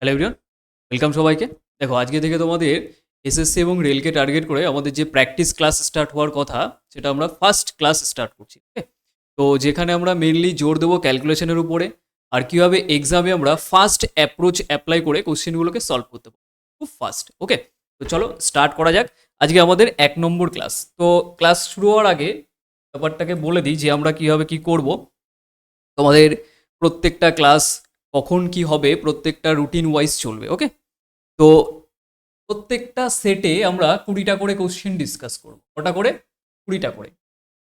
Hello everyone, welcome সবাইকে। দেখো আজকে থেকে তোমাদের এসএসসি এবং রেলকে টার্গেট করে আমাদের যে প্র্যাকটিস ক্লাস স্টার্ট হওয়ার কথা সেটা আমরা ফার্স্ট ক্লাস স্টার্ট করছি। ওকে, তো যেখানে আমরা মেনলি জোর দেবো ক্যালকুলেশনের উপরে আর কীভাবে এক্সামে আমরা ফার্স্ট অ্যাপ্রোচ অ্যাপ্লাই করে কোশ্চেনগুলোকে সলভ করতে পারবো খুব ফাস্ট। ওকে, তো চলো স্টার্ট করা যাক। আজকে আমাদের 1 নম্বর ক্লাস। তো ক্লাস শুরু হওয়ার আগে ব্যাপারটাকে বলে দিই যে আমরা কীভাবে কী করব। তোমাদের প্রত্যেকটা ক্লাস কখন কি হবে প্রত্যেকটা রুটিন ওয়াইজ চলবে। ওকে, তো প্রত্যেকটা সেটে আমরা 20টা করে কোশ্চেন ডিসকাস করব। ওটা করে 20টা করে।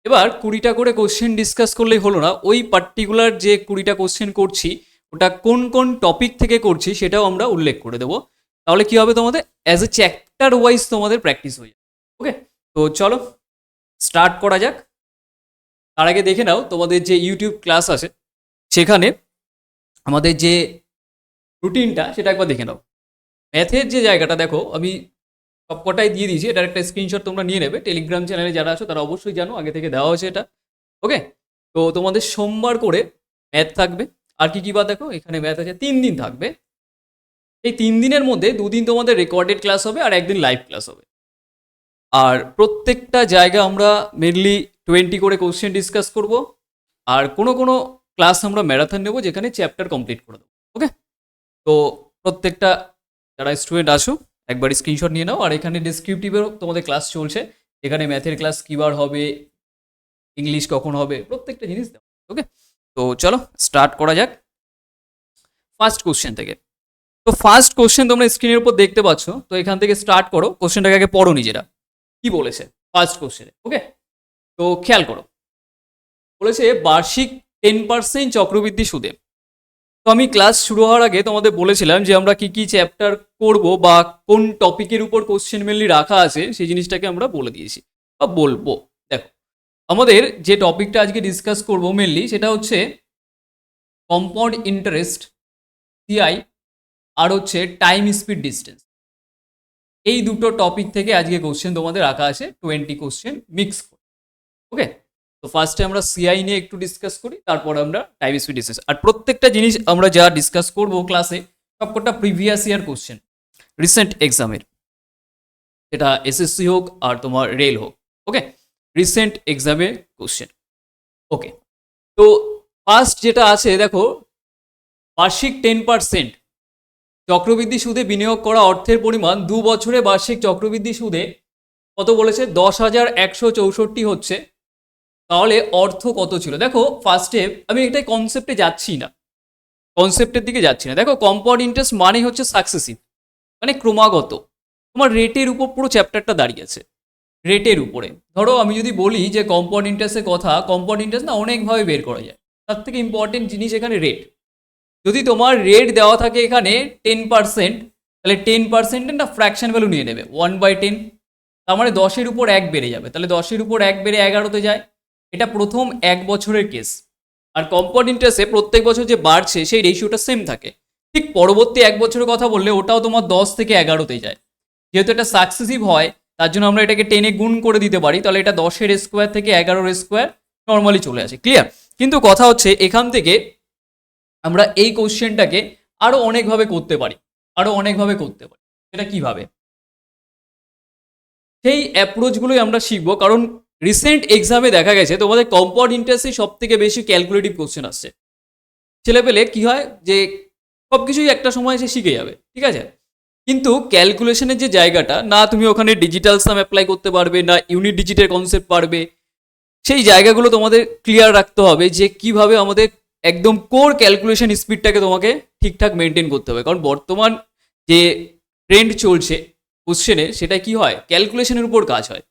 এবার 20টা করে কোশ্চেন ডিসকাস করলেই হলো না, ওই পার্টিকুলার যে 20টা কোশ্চেন করছি ওটা কোন কোন টপিক থেকে করছি সেটাও আমরা উল্লেখ করে দেবো। তাহলে কি হবে, তোমাদের অ্যাজ এ চ্যাপ্টার ওয়াইজ তোমাদের প্র্যাকটিস হয়ে যাবে। ওকে, তো চলো স্টার্ট করা যাক। তার আগে দেখে নাও তোমাদের যে ইউটিউব ক্লাস আছে সেখানে আমাদের যে রুটিনটা সেটা একবার দেখে নাও। ম্যাথের যে জায়গাটা দেখো আমি সবকটাই দিয়ে দিয়েছি, এটার একটা স্ক্রিনশট তোমরা নিয়ে নেবে। টেলিগ্রাম চ্যানেলে যারা আছো তারা অবশ্যই জানো, আগে থেকে দেওয়া হয়েছে এটা। ওকে, তো তোমাদের সোমবার করে ম্যাথ থাকবে। আর কি কি বার দেখো, এখানে ম্যাথ আছে 3 দিন থাকবে। এই 3 দিনের মধ্যে 2 দিন তোমাদের রেকর্ডেড ক্লাস হবে আর একদিন লাইভ ক্লাস হবে। আর প্রত্যেকটা জায়গা আমরা মেনলি 20 করে কোশ্চেন ডিসকাস করব। আর কোনো কোনো ক্লাস আমরা ম্যারাথন নেবো যেখানে চ্যাপ্টার কমপ্লিট করে দেবো। ওকে, তো প্রত্যেকটা যারা স্টুডেন্ট আসো একবার স্ক্রিনশট নিয়ে নাও। আর এখানে ডিসক্রিপটিভেও তোমাদের ক্লাস চলছে, এখানে ম্যাথের ক্লাস কীবার হবে, ইংলিশ কখন হবে, প্রত্যেকটা জিনিস দাও। ওকে, তো চলো স্টার্ট করা যাক ফার্স্ট কোশ্চেন থেকে। তো ফার্স্ট কোশ্চেন তোমরা স্ক্রিনের উপর দেখতে পাচ্ছ, তো এখান থেকে স্টার্ট করো। কোশ্চেনটাকে আগে পড়ো নিজেরা কি বলেছে ফার্স্ট কোশ্চেনে। ওকে, তো খেয়াল করো, বলেছে বার্ষিক 10% চক্রবৃদ্ধি সুদে। তো আমি ক্লাস শুরু হওয়ার আগে তোমাদের বলেছিলাম যে আমরা কি কি চ্যাপ্টার করব বা কোন টপিকের উপর কোশ্চেন মেনলি রাখা আছে সেই জিনিসটাকে আমরা বলে দিয়েছি বা বলবো। দেখো আমাদের যে টপিকটা আজকে ডিসকাস করব মেনলি সেটা হচ্ছে কম্পাউন্ড ইন্টারেস্ট, সিআই, আর হচ্ছে টাইম স্পিড ডিস্টেন্স। এই দুটো টপিক থেকে আজকে কোশ্চেন তোমাদের রাখা আছে 20 কোশ্চেন মিক্স করে। ওকে, তো ফার্স্টে আমরা সিআই নিয়ে একটু ডিসকাস করি, তারপর আমরা টাইম স্পিড ডিস্টেন্স। আর প্রত্যেকটা জিনিস আমরা যা ডিসকাস করব ক্লাসে সবকটা প্রিভিয়াস ইয়ার কোশ্চেন রিসেন্ট এক্সামের, এটা এসএসসি হোক আর তোমার রেল হোক। ওকে, রিসেন্ট এক্সামের কোশ্চেন। ওকে, তো ফার্স্ট যেটা আছে দেখো, বার্ষিক 10% চক্রবৃদ্ধি সুদে বিনিয়োগ করা অর্থের পরিমাণ 2 বছরে বার্ষিক চক্রবৃদ্ধি সুদে কত বলেছে, 10,164 হচ্ছে। তাহলে অর্থ কত ছিল দেখো। ফার্স্টে আমি এটাই কনসেপ্টে যাচ্ছি না, কনসেপ্টের দিকে যাচ্ছি না। দেখো কম্পাউন্ড ইন্টারেস্ট মানে হচ্ছে সাকসেসিভ, মানে ক্রমাগত। তোমার রেটের উপর পুরো চ্যাপ্টারটা দাঁড়িয়ে আছে, রেটের উপরে। ধরো আমি যদি বলি যে কম্পাউন্ড ইন্টারেস্টের কথা, কম্পাউন্ড ইন্টারেস্ট না অনেকভাবে বের করা যায়। তার থেকে ইম্পর্টেন্ট জিনিস এখানে রেট। যদি তোমার রেট দেওয়া থাকে এখানে 10%, তাহলে 10% না ফ্র্যাকশন ভ্যালু নিয়ে নেবে 1/10। তার মানে 10-এর উপর 1 বেড়ে যাবে, তাহলে 10-এর উপর 1 বেড়ে 11তে যায়। এটা প্রথম 1 বছরের কেস। আর কম্পাউন্ড ইন্টারেস্টে প্রত্যেক বছর যে বাড়ছে সেই রেশিওটা সেম থাকে। ঠিক পরবর্তী 1 বছরের কথা বললে ওটাও তোমার 10 থেকে 11তে যায়। যেহেতু এটা সাকসেসিভ হয় তার জন্য আমরা এটাকে 10-এ গুণ করে দিতে পারি, তাহলে এটা 10-এর স্কোয়ার থেকে 11-এর স্কোয়ার নর্মালি চলে আসে। ক্লিয়ার? কিন্তু কথা হচ্ছে এখান থেকে আমরা এই কোশ্চেনটাকে আরো অনেকভাবে করতে পারি, আরো অনেকভাবে করতে পারি। সেটা কিভাবে, সেই অ্যাপ্রোচগুলোই আমরা শিখবো। কারণ রিসেন্ট এক্সামে দেখা গেছে তোমাদের কম্পাউন্ড ইন্টারেস্টে সব থেকে বেশি ক্যালকুলেটিভ কোশ্চেন আসছে। ছেলেপেলে কি হয় যে সব কিছুই একটা সময় এসে শিখে যাবে, ঠিক আছে, কিন্তু ক্যালকুলেশনের যে জায়গাটা, না তুমি ওখানে ডিজিটাল সাম অ্যাপ্লাই করতে পারবে, না ইউনিট ডিজিটের কনসেপ্ট পারবে। সেই জায়গাগুলো তোমাদের ক্লিয়ার রাখতে হবে যে কিভাবে আমাদের একদম কোর ক্যালকুলেশন স্পিডটাকে তোমাকে ঠিকঠাক মেনটেন করতে হবে। কারণ বর্তমান যে ট্রেন্ড চলছে কোশ্চেনে সেটা কি হয়, ক্যালকুলেশনের উপর কাজ হয়।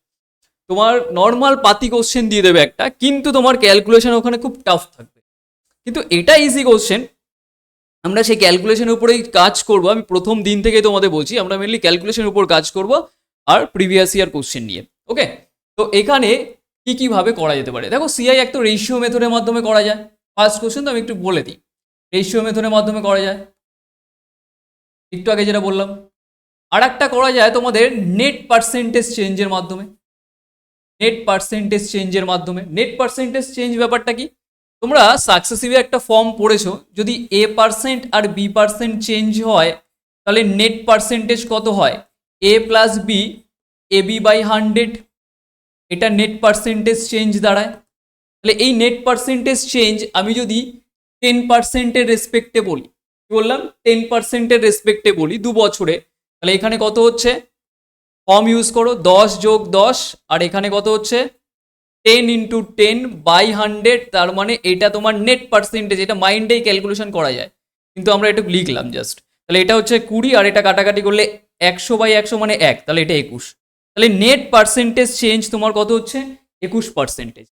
তোমার নর্মাল পাতি কোশ্চেন দিয়ে দেবে একটা, কিন্তু তোমার ক্যালকুলেশন ওখানে খুব টাফ থাকবে। কিন্তু এটা ইজি কোশ্চেন, আমরা সেই ক্যালকুলেশনের উপরেই কাজ করব। আমি প্রথম দিন থেকে তোমাদের বলছি আমরা মেনলি ক্যালকুলেশনের উপর কাজ করব আর প্রিভিয়াস ইয়ার কোশ্চেন নিয়ে। ওকে, তো এখানে কি কিভাবে করা যেতে পারে দেখো। সিআই একটা রেশিও মেথডের মাধ্যমে করা যায়। ফার্স্ট কোশ্চেন তো আমি একটু বলে দিই, রেশিও মেথডের মাধ্যমে করা যায়, একটু আগে যেটা বললাম। আর একটা করা যায় তোমাদের নেট পার্সেন্টেজ চেঞ্জের মাধ্যমে। নেট পার্সেন্টেজ চেঞ্জের মাধ্যমে, নেট পার্সেন্টেজ চেঞ্জ ব্যাপারটা কি, তোমরা সাকসেসিভে একটা ফর্ম পড়েছো, যদি A% আর B% চেঞ্জ হয় তাহলে নেট পার্সেন্টেজ কত হয়, A plus B, A B by 100, এটা নেট পার্সেন্টেজ চেঞ্জ দাঁড়ায়। তাহলে এই নেট পার্সেন্টেজ চেঞ্জ আমি যদি 10%-এর রেসপেক্টে বলি, কি বললাম 10%-এর রেসপেক্টে বলি 2 বছরে, তাহলে এখানে কত হচ্ছে, ফর্ম ইউজ করো 10 যোগ 10, আর এখানে কত হচ্ছে 10 ইন্টু 10 বাই 100, তার মানে এটা তোমার নেট পার্সেন্টেজ। এটা মাইন্ডেই ক্যালকুলেশন করা যায়, কিন্তু আমরা একটু লিখলাম জাস্ট। তাহলে এটা হচ্ছে 20, আর এটা কাটাকাটি করলে 100 বাই 100 মানে 1, তাহলে এটা 21। তাহলে নেট পার্সেন্টেজ চেঞ্জ তোমার কত হচ্ছে, 21%।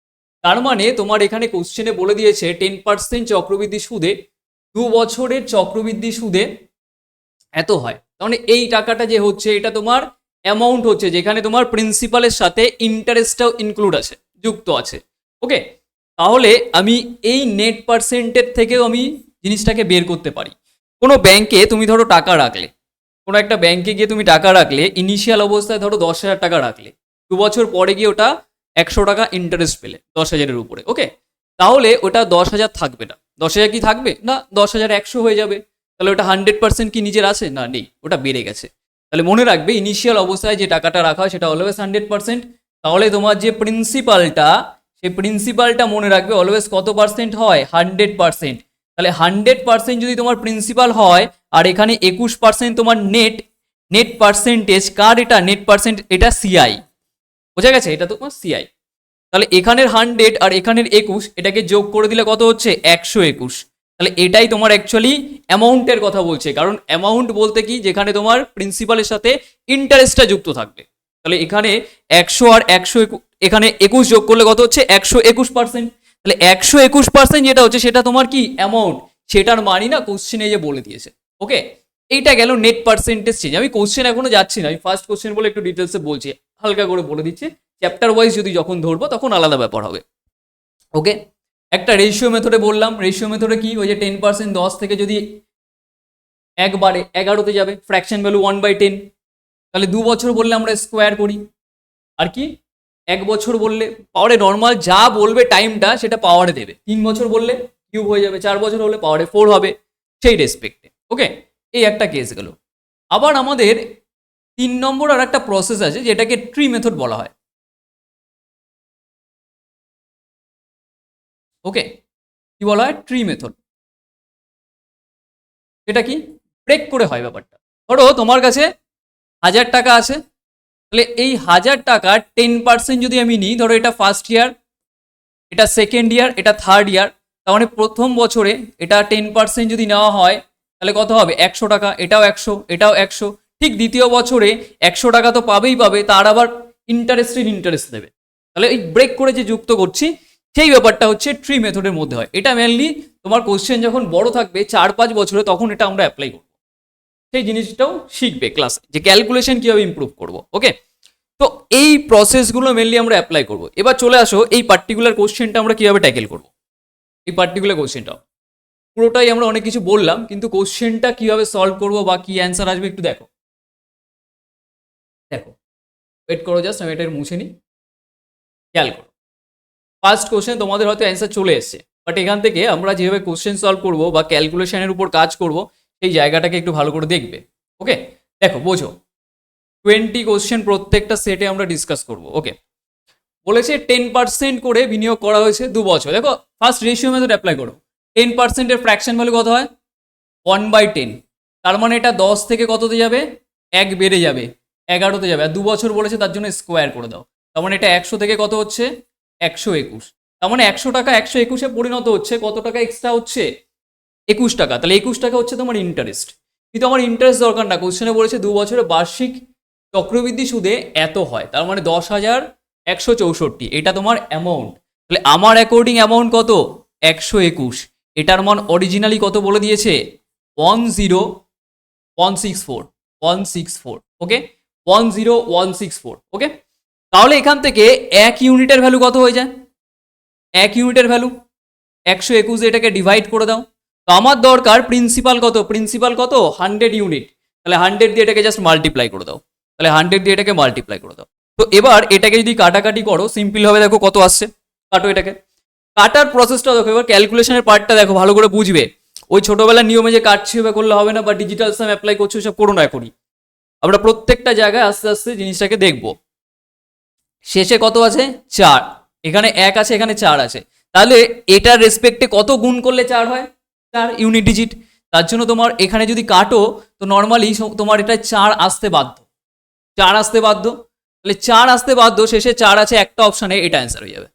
তার মানে তোমার এখানে কোশ্চেনে বলে দিয়েছে 10% চক্রবৃদ্ধি সুদে 2 বছরের চক্রবৃদ্ধি সুদে এত হয়। তার মানে এই টাকাটা যে হচ্ছে এটা তোমার অ্যামাউন্ট হচ্ছে, যেখানে তোমার প্রিন্সিপালের সাথে ইন্টারেস্টটাও ইনক্লুড আছে, যুক্ত আছে। ওকে, তাহলে আমি এই নেট পার্সেন্টের থেকেও আমি জিনিসটাকে বের করতে পারি। কোনো ব্যাংকে তুমি ধরো টাকা রাখলে, কোনো একটা ব্যাংকে গিয়ে তুমি টাকা রাখলে, ইনিশিয়াল অবস্থায় ধরো 10,000 টাকা রাখলে, 2 বছর পরে গিয়ে ওটা 100 টাকা ইন্টারেস্ট পেলে 10,000-এর উপরে। ওকে, তাহলে ওটা 10,000 থাকবে না, 10,000 কি থাকবে না, 10,100 হয়ে যাবে। তাহলে ওটা 100% কি নিজের আছে না, নেই, ওটা বেড়ে গেছে। তাহলে মনে রাখবে ইনিশিয়াল অবস্থায় যে টাকাটা রাখা হয় সেটা অলওয়েজ 100%। তাহলে তোমার যে প্রিন্সিপালটা, সেই প্রিন্সিপালটা মনে রাখবে অলওয়েজ কত পার্সেন্ট হয়, 100%। তাহলে 100% যদি তোমার প্রিন্সিপাল হয়, আর এখানে 21% তোমার নেট পার্সেন্টেজ, কার এটা নেট পার্সেন্ট, এটা সিআই, বোঝা গেছে, এটা তোমার সিআই। তাহলে এখানের 100 আর এখানের 21, এটাকে যোগ করে দিলে কত হচ্ছে 121। তাহলে এটাই তোমার অ্যাকচুয়ালি অ্যামাউন্টের কথা বলছে, কারণ অ্যামাউন্ট বলতে কি, যেখানে তোমার প্রিন্সিপালের সাথে ইন্টারেস্টটা যুক্ত থাকবে। তাহলে এখানে 100 আর 100, এখানে 21 যোগ করলে কত হচ্ছে 121%। তাহলে 121% যেটা হচ্ছে সেটা তোমার কি অ্যামাউন্ট, সেটার মানই না কোশ্চেনে যে বলে দিয়েছে। ওকে, এইটা গেল নেট পার্সেন্টেজ চেঞ্জ। আমি কোশ্চেন এখনো যাচ্ছি না, আমি ফার্স্ট কোশ্চেন বলে একটু ডিটেলসে বলছি, হালকা করে বলে দিচ্ছি। চ্যাপ্টার ওয়াইজ যদি যখন ধরবো তখন আলাদা ব্যাপার হবে। ওকে, একটা রেশিও মেথডে বললাম, রেশিও মেথডে কি, ওই যে 10%, 10 থেকে যদি একবারে 11তে যাবে, ফ্র্যাকশন ভ্যালু 1/10। তাহলে 2 বছর বললে আমরা স্কোয়ার করি, আর কি 1 বছর বললে পাওয়ারে নর্মাল যা বলবে টাইমটা সেটা পাওয়ারে দেবে, 3 বছর বললে কিউব হয়ে যাবে, 4 বছর হলে পাওয়ারে 4 হবে, সেই রেসপেক্টে। ওকে, এই একটা কেস গেল। আবার আমাদের 3 নম্বর আর একটা প্রসেস আছে যেটাকে ট্রি মেথড বলা হয়। ওকে, কি বলা হয়, ট্রি মেথড। এটা কি, ব্রেক করে হয় ব্যাপারটা। ধরো তোমার কাছে 1000 টাকা আছে, তাহলে এই 1000 টাকার 10% যদি আমি নিই, ধরো এটা ফার্স্ট ইয়ার, এটা সেকেন্ড ইয়ার, এটা থার্ড ইয়ার, তার মানে প্রথম বছরে এটা 10% যদি নেওয়া হয় তাহলে কত হবে 100 টাকা, এটাও 100, এটাও 100। ঠিক দ্বিতীয় বছরে 100 টাকা তো পাবেই পাবে, তার আবার ইন্টারেস্ট দেবে। তাহলে এই ব্রেক করে যে যুক্ত করছি, সেই ব্যাপারটা হচ্ছে ট্রি মেথডের মধ্যে হয়। এটা মেনলি তোমার কোশ্চেন যখন বড় থাকবে 4-5 বছরে, তখন এটা আমরা অ্যাপ্লাই করবো, সেই জিনিসটাও শিখবে ক্লাসে, যে ক্যালকুলেশন কিভাবে ইমপ্রুভ করবো। ওকে, তো এই প্রসেসগুলো মেনলি আমরা অ্যাপ্লাই করবো। এবার চলে আসো এই পার্টিকুলার কোশ্চেনটা আমরা কিভাবে ট্যাকেল করবো। এই পার্টিকুলার কোশ্চেনটা পুরোটাই আমরা অনেক কিছু বললাম, কিন্তু কোশ্চেনটা কিভাবে সলভ করবো বা কি অ্যান্সার আসবে একটু দেখো। ওয়েট করো, জাস্ট আমি এটা মুছে নিই, খেয়াল করো। ফার্স্ট কোশ্চেন তোমাদের হয়তো অ্যান্সার চলে এসছে, বাট এখান থেকে আমরা যেভাবে কোশ্চেন সলভ করবো বা ক্যালকুলেশনের উপর কাজ করব, সেই জায়গাটাকে একটু ভালো করে দেখবে। ওকে, দেখো বোঝো, 20 কোশ্চেন প্রত্যেকটা সেটে আমরা ডিসকাস করব। ওকে, বলেছে 10% করে বিনিয়োগ করা হয়েছে 2 বছর। দেখো ফার্স্ট রেশিও মেথড অ্যাপ্লাই করো। 10%-এর ফ্র্যাকশন ভ্যালু কত হয়, 1/10। তার মানে এটা 10 থেকে কততে যাবে, 1 বেড়ে যাবে, 11তে যাবে। আর 2 বছর বলেছে তার জন্য স্কোয়ার করে দাও। তার মানে এটা 100 থেকে কত হচ্ছে 121। তার মানে 100 টাকা 121-এ পরিণত হচ্ছে, কত টাকা এক্সট্রা হচ্ছে 21 টাকা। তাহলে 21 টাকা হচ্ছে তোমার ইন্টারেস্ট। কিন্তু আমার ইন্টারেস্ট দরকার না, কোশ্চেনে বলেছে 2 বছরে বার্ষিক চক্রবৃদ্ধি সুদে এত হয়, তার মানে 10,164, এটা তোমার অ্যামাউন্ট। তাহলে আমার অ্যাকর্ডিং অ্যামাউন্ট কত 121, এটার মান অরিজিনালি কত বলে দিয়েছে 10164। ওকে, 10164। ওকে, তাহলে এখান থেকে 1 ইউনিটের ভ্যালু কত হয়ে যায়, 1 ইউনিটের ভ্যালু 121, এটাকে ডিভাইড করে দাও। তো আমার দরকার প্রিন্সিপাল কত, 100 ইউনিট। তাহলে 100 দিয়ে এটাকে জাস্ট মাল্টিপ্লাই করে দাও, তাহলে 100 দিয়ে এটাকে মাল্টিপ্লাই করে দাও। তো এবার এটাকে যদি কাটাকাটি করো সিম্পল হবে, দেখো কত আসছে, কাটো এটাকে। কাটার প্রসেসটা দেখো, এবার ক্যালকুলেশনের পার্টটা দেখো ভালো করে বুঝবে। ওই ছোটবেলার নিয়মে যে কাটছি হবে করলে হবে না, বা ডিজিটাল সাম অ্যাপ্লাই করছো সব করো না এখনই। আমরা প্রত্যেকটা জায়গায় আস্তে আস্তে জিনিসটাকে দেখবো। শেষে কত আছে? 4। এখানে 1 আছে, এখানে 4 আছে। তাহলে এটার রেসপেক্টে কত গুণ করলে 4 হয়? 4 ইউনিট ডিজিট। তার জন্য তোমার এখানে যদি কাটো তো নর্মালি তোমার এটা 4 আসতে বাধ্য, 4 আসতে বাধ্য। তাহলে 4 আসতে বাধ্য, শেষে 4 আছে একটা অপশানে, এটা অ্যান্সার হয়ে যাবে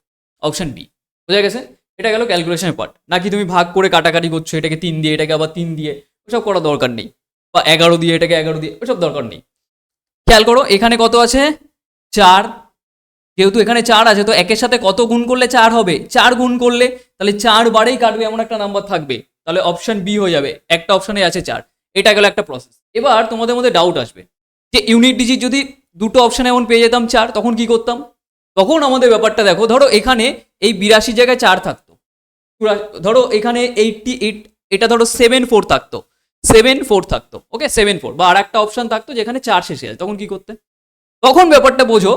অপশান বি। বোঝা গেছে? এটা গেল ক্যালকুলেশনের পার্ট। নাকি তুমি ভাগ করে কাটাকাটি করছো, এটাকে 3 দিয়ে এটাকে আবার 3 দিয়ে, ওসব করার দরকার নেই। বা 11 দিয়ে এটাকে 11 দিয়ে, ওসব দরকার নেই। খেয়াল করো এখানে কত আছে? 4। যেহেতু এখানে 4 আছে তো একের সাথে কত গুণ করলে 4 হবে? 4 গুণ করলে, তাহলে 4 বারেই কাটবে এমন একটা নাম্বার থাকবে, তাহলে অপশন বি হয়ে যাবে। একটা অপশনে আছে 4। এটা গেল একটা প্রসেস। এবার তোমাদের মধ্যে ডাউট আসবে যে ইউনিট ডিজিট যদি দুটো অপশনে এমন পেয়ে যেতাম 4, তখন কি করতাম? তখন আমাদের ব্যাপারটা দেখো, ধরো এখানে এই 82 জায়গায় 4 থাকতো, ধরো এখানে 88, এটা ধরো 74 থাকতো, 74 থাকতো, ওকে 74, বা আর একটা অপশন থাকতো যেখানে 4 শেষে আছে, তখন কি করতে? তখন ব্যাপারটা বোঝো,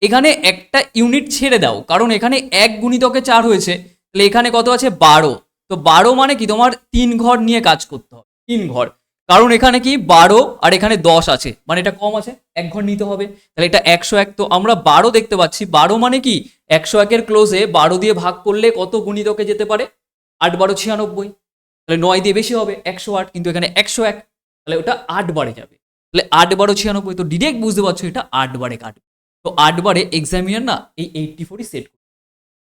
এখানে একটা ইউনিট ছেড়ে দাও, কারণ এখানে 1 গুণিতকে 4 হয়েছে, তাহলে এখানে কত আছে? 12। তো 12 মানে কি তোমার 3 ঘর নিয়ে কাজ করতে হবে, 3 ঘর, কারণ এখানে কি 12 আর এখানে 10 আছে, মানে এটা কম আছে, 1 ঘর নিতে হবে। তাহলে এটা 101। তো আমরা 12 দেখতে পাচ্ছি, 12 মানে কি 101 এর ক্লোজে 12 দিয়ে ভাগ করলে কত গুণিতকে যেতে পারে? 8 12 96, তাহলে 9 দিয়ে বেশি হবে 108, কিন্তু এখানে 101, তাহলে ওটা 8 বারে যাবে। তাহলে 8 12 96, তো ডিরেক্ট বুঝতে পারছো এটা 8 বারে কাটবে। তো 8 বারে এক্সামিনার না এই 84ই সেট করে,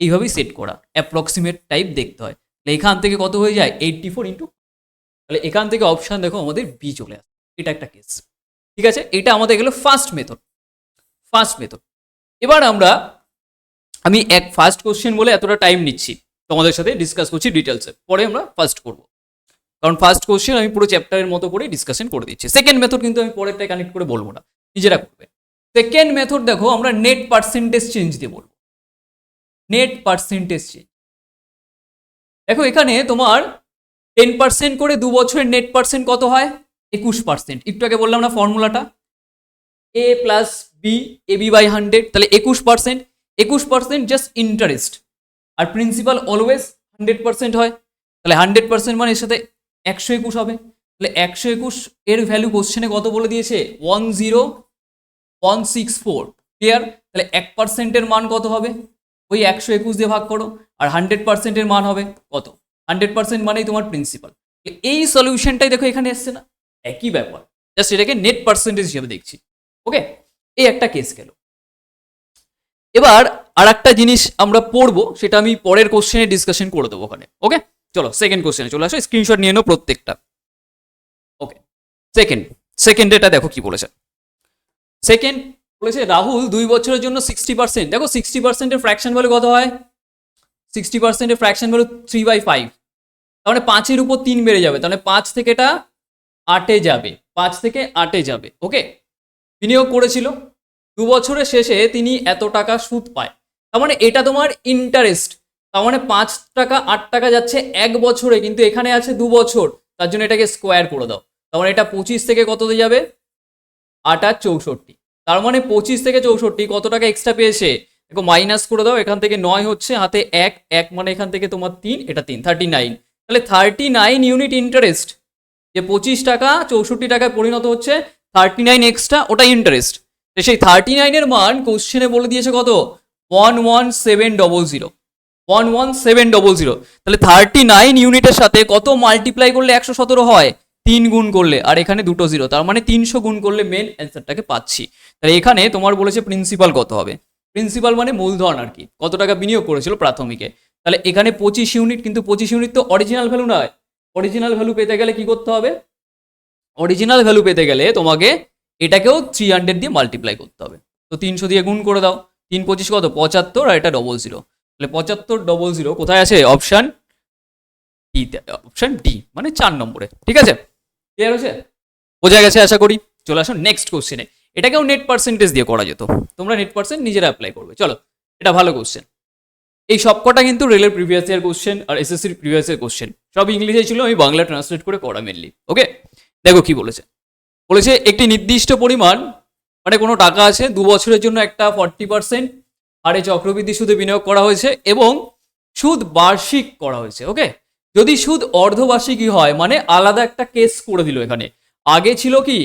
এইভাবেই সেট করা, অ্যাপ্রক্সিমেট টাইপ দেখতে হয়। তাহলে এখান থেকে কত হয়ে যায়? 84 ইন্টু, তাহলে এখান থেকে অপশান দেখো আমাদের বি চলে আসে। এটা একটা কেস, ঠিক আছে? এটা আমাদের গেল ফার্স্ট মেথড, ফার্স্ট মেথড। এবার আমি এক ফার্স্ট কোশ্চেন বলে এতটা টাইম নিচ্ছি, তোমাদের সাথে ডিসকাস করছি ডিটেলসে, পরে আমরা ফার্স্ট করব, কারণ ফার্স্ট কোশ্চেন আমি পুরো চ্যাপ্টারের মতো করে ডিসকাশন করে দিচ্ছি। সেকেন্ড মেথড কিন্তু আমি পরেরটাই কানেক্ট করে বলবো না, নিজেরা করবে। সেকেন্ড মেথড দেখো, আমরা নেট পার্সেন্টেজ চেঞ্জ দিয়ে বলবো, নেট পার্সেন্টেজ চেঞ্জ। দেখো এখানে তোমার 10% করে 2 বছরের নেট পার্সেন্ট কত হয়? 21%। একটু আগে বললাম না ফর্মুলাটা, A plus B, A B by 100, তাহলে 21%। 21% জাস্ট ইন্টারেস্ট, আর প্রিন্সিপাল অলওয়েজ 100% হয়, তাহলে 100% মানে এর সাথে 121 হবে। তাহলে 121 এর ভ্যালু কোশ্চেনে কত বলে দিয়েছে? 10164। ক্লিয়ার? তাহলে 1% এর মান কত হবে? ওই 121 দিয়ে ভাগ করো, আর 100% এর মান হবে কত? 100% মানেই তোমার প্রিন্সিপাল। এই সলিউশনটাই দেখো এখানে এসছে না, একই ব্যাপার, জাস্ট এটাকে নেট পার্সেন্টেজ হিসেবে দেখছি। ওকে, এই একটা কেস গেল। এবার আর একটা জিনিস আমরা পড়বো, সেটা আমি পরের কোশ্চেনে ডিসকাশন করে দেবো ওখানে। ওকে, চলো সেকেন্ড কোশ্চেনে চলে আসো, স্ক্রিনশট নিয়ে নাও প্রত্যেকটা। ওকে, সেকেন্ড এটা দেখো কি বলেছে। সেকেন্ড বলেছে রাহুল 2 বছরের জন্য 60%, দেখো 60% এর ফ্র্যাকশন ভ্যালু কত হয়? 60% এর ফ্র্যাকশন ভ্যালু 3/5, তার মানে 5 এর উপর 3 বেড়ে যাবে, তাহলে 5 থেকে এটা 8-এ যাবে, 5 থেকে 8-এ যাবে। ওকে, বিনিয়োগ করেছিল, 2 বছরের শেষে তিনি এত টাকা সুদ পায়, তার মানে এটা তোমার ইন্টারেস্ট, তার মানে 5 টাকা 8 টাকা যাচ্ছে 1 বছরে, কিন্তু এখানে আছে 2 বছর, তার জন্য এটাকে স্কোয়ার করে দাও, তার মানে এটা 25 থেকে কততে যাবে? 8 আর 64, তার মানে 25 থেকে 64 কত টাকা এক্সট্রা পেয়েছে? দেখো মাইনাস করে দাও, এখান থেকে 9 হচ্ছে, হাতে 1 মানে এখান থেকে তোমার 3, এটা 3, 39। তাহলে 39 ইউনিট ইন্টারেস্ট, যে 25 টাকা 64 টাকায় পরিণত হচ্ছে, 39 এক্সট্রা, ওটা ইন্টারেস্ট। সেই 39 এর মান কোশ্চেনে বলে দিয়েছে কত? 11700, 11700। তাহলে 39 ইউনিটের সাথে কত মাল্টিপ্লাই করলে 117 হয়? 3 গুণ করলে, আর এখানে দুটো জিরো, তার মানে 300 গুণ করলে মেন অ্যান্সারটাকে পাচ্ছি। তাহলে এখানে তোমার বলেছে প্রিন্সিপাল কত হবে? প্রিন্সিপাল মানে মূলধন আর কি, কত টাকা বিনিয়োগ করেছিল প্রাথমিকে। তাহলে এখানে 25 ইউনিট, কিন্তু 25 ইউনিট তো অরিজিনাল ভ্যালু নয়, অরিজিনাল ভ্যালু পেতে গেলে কি করতে হবে? অরিজিনাল ভ্যালু পেতে গেলে তোমাকে এটাকেও 300 দিয়ে মাল্টিপ্লাই করতে হবে, তো 300 দিয়ে গুণ করে দাও, 3 25 কত? 75, আর এটা 00, তাহলে 7500 কোথায় আছে? অপশন ডি, অপশন ডি মানে 4 নম্বরে। ঠিক আছে, ক্লিয়ার হয়েছে? বোঝা গেছে আশা করি। চলে আসো নেক্সট কোশ্চেনে। এটাকেও নেট পার্সেন্টেজ দিয়ে করা যেত, তোমরা নেট পার্সেন্ট নিজেরা অ্যাপ্লাই করবে। চলো, এটা ভালো কোশ্চেন। এই সবকটা কিন্তু রেলের প্রিভিয়াস ইয়ার কোশ্চেন আর এসএসসির প্রিভিয়াস ইয়ার কোশ্চেন, সব ইংলিশে ছিল, আমি বাংলা ট্রান্সলেট করে করা মেনলি। ওকে, দেখো কি বলেছে। বলেছে একটি নির্দিষ্ট পরিমাণ, মানে কোনো টাকা আছে, 2 বছরের জন্য একটা 40% হারে চক্রবৃদ্ধি সুদে বিনিয়োগ করা হয়েছে এবং সুদ বার্ষিক করা হয়েছে। ওকে, যদি সুদ অর্ধবার্ষিকী হয় মানে আলাদা একটা কেস করে দিল এখানে। আগে ছিল কি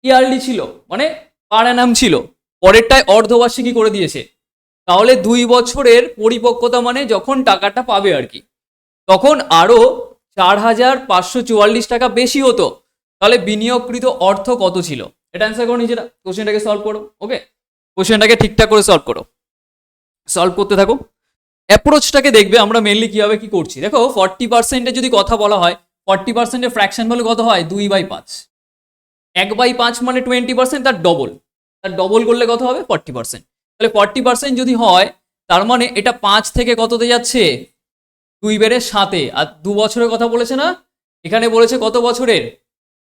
ইয়ারলি ছিল, মানে পার অ্যানাম ছিল, পরেরটায় অর্ধবার্ষিকী করে দিয়েছে। তাহলে 2 বছরের পরিপক্কতা মানে যখন টাকাটা পাবে আর কি, তখন আরো 4,544 টাকা বেশি হতো। তাহলে বিনিয়োগকৃত অর্থ কত ছিল, এটা অ্যান্সার করো নিজেরা, কোশ্চেনটাকে সলভ করো। ওকে, কোশ্চেনটাকে ঠিকঠাক করে সলভ করো, সলভ করতে থাকো। অ্যাপ্রোচটাকে দেখবে আমরা মেনলি কিভাবে কি করছি। দেখো 40%-এর যদি কথা বলা হয়, 40%-এর ফ্র্যাকশন ভ্যালু কত হয়, 2/5। 1/5 মানে 20%, তার ডবল, তার ডবল করলে কত হবে 40%। তাহলে 40% যদি হয় তার মানে এটা 5 থেকে কততে যাচ্ছে, 2 বেড়ে 7-এ। আর 2 বছরের কথা বলেছে না, এখানে বলেছে কত বছরের,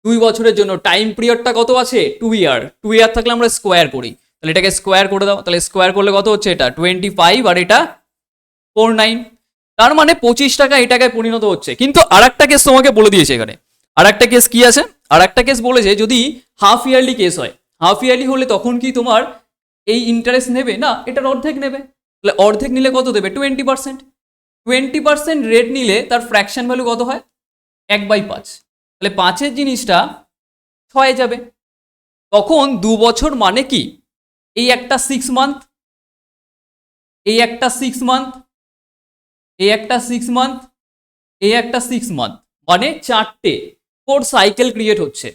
2 বছরের জন্য। টাইম পিরিয়ডটা কত আছে, 2 ইয়ার। 2 ইয়ার থাকলে আমরা স্কোয়ার করি, তাহলে এটাকে স্কোয়ার করে দাও। তাহলে স্কোয়ার করলে কত হচ্ছে, এটা 25 আর এটা 49। তার মানে 25 টাকা এই টাকায় পরিণত হচ্ছে। কিন্তু আর একটা কেস তোমাকে বলে দিয়েছে এখানে, আর একটা কেস কি আছে, আর একটা কেস বলেছে যদি হাফ ইয়ারলি কেস হয়। হাফ ইয়ারলি হলে তখন কি তোমার এই ইন্টারেস্ট নেবে না, এটার অর্ধেক নেবে। তাহলে অর্ধেক নিলে কত দেবে, 20%। 20% রেট নিলে তার ফ্র্যাকশন ভ্যালু কত হয়, 1/5। তাহলে 5-এর জিনিসটা 6-এ যাবে। তখন 2 বছর মানে কি, এই একটা 6 মান্থ, এই একটা 6 মান্থ, এই একটা 6 মান্থ, এই একটা 6 মান্থ, মানে 4টে 4 সাইকেল ক্রিয়েট হচ্ছে।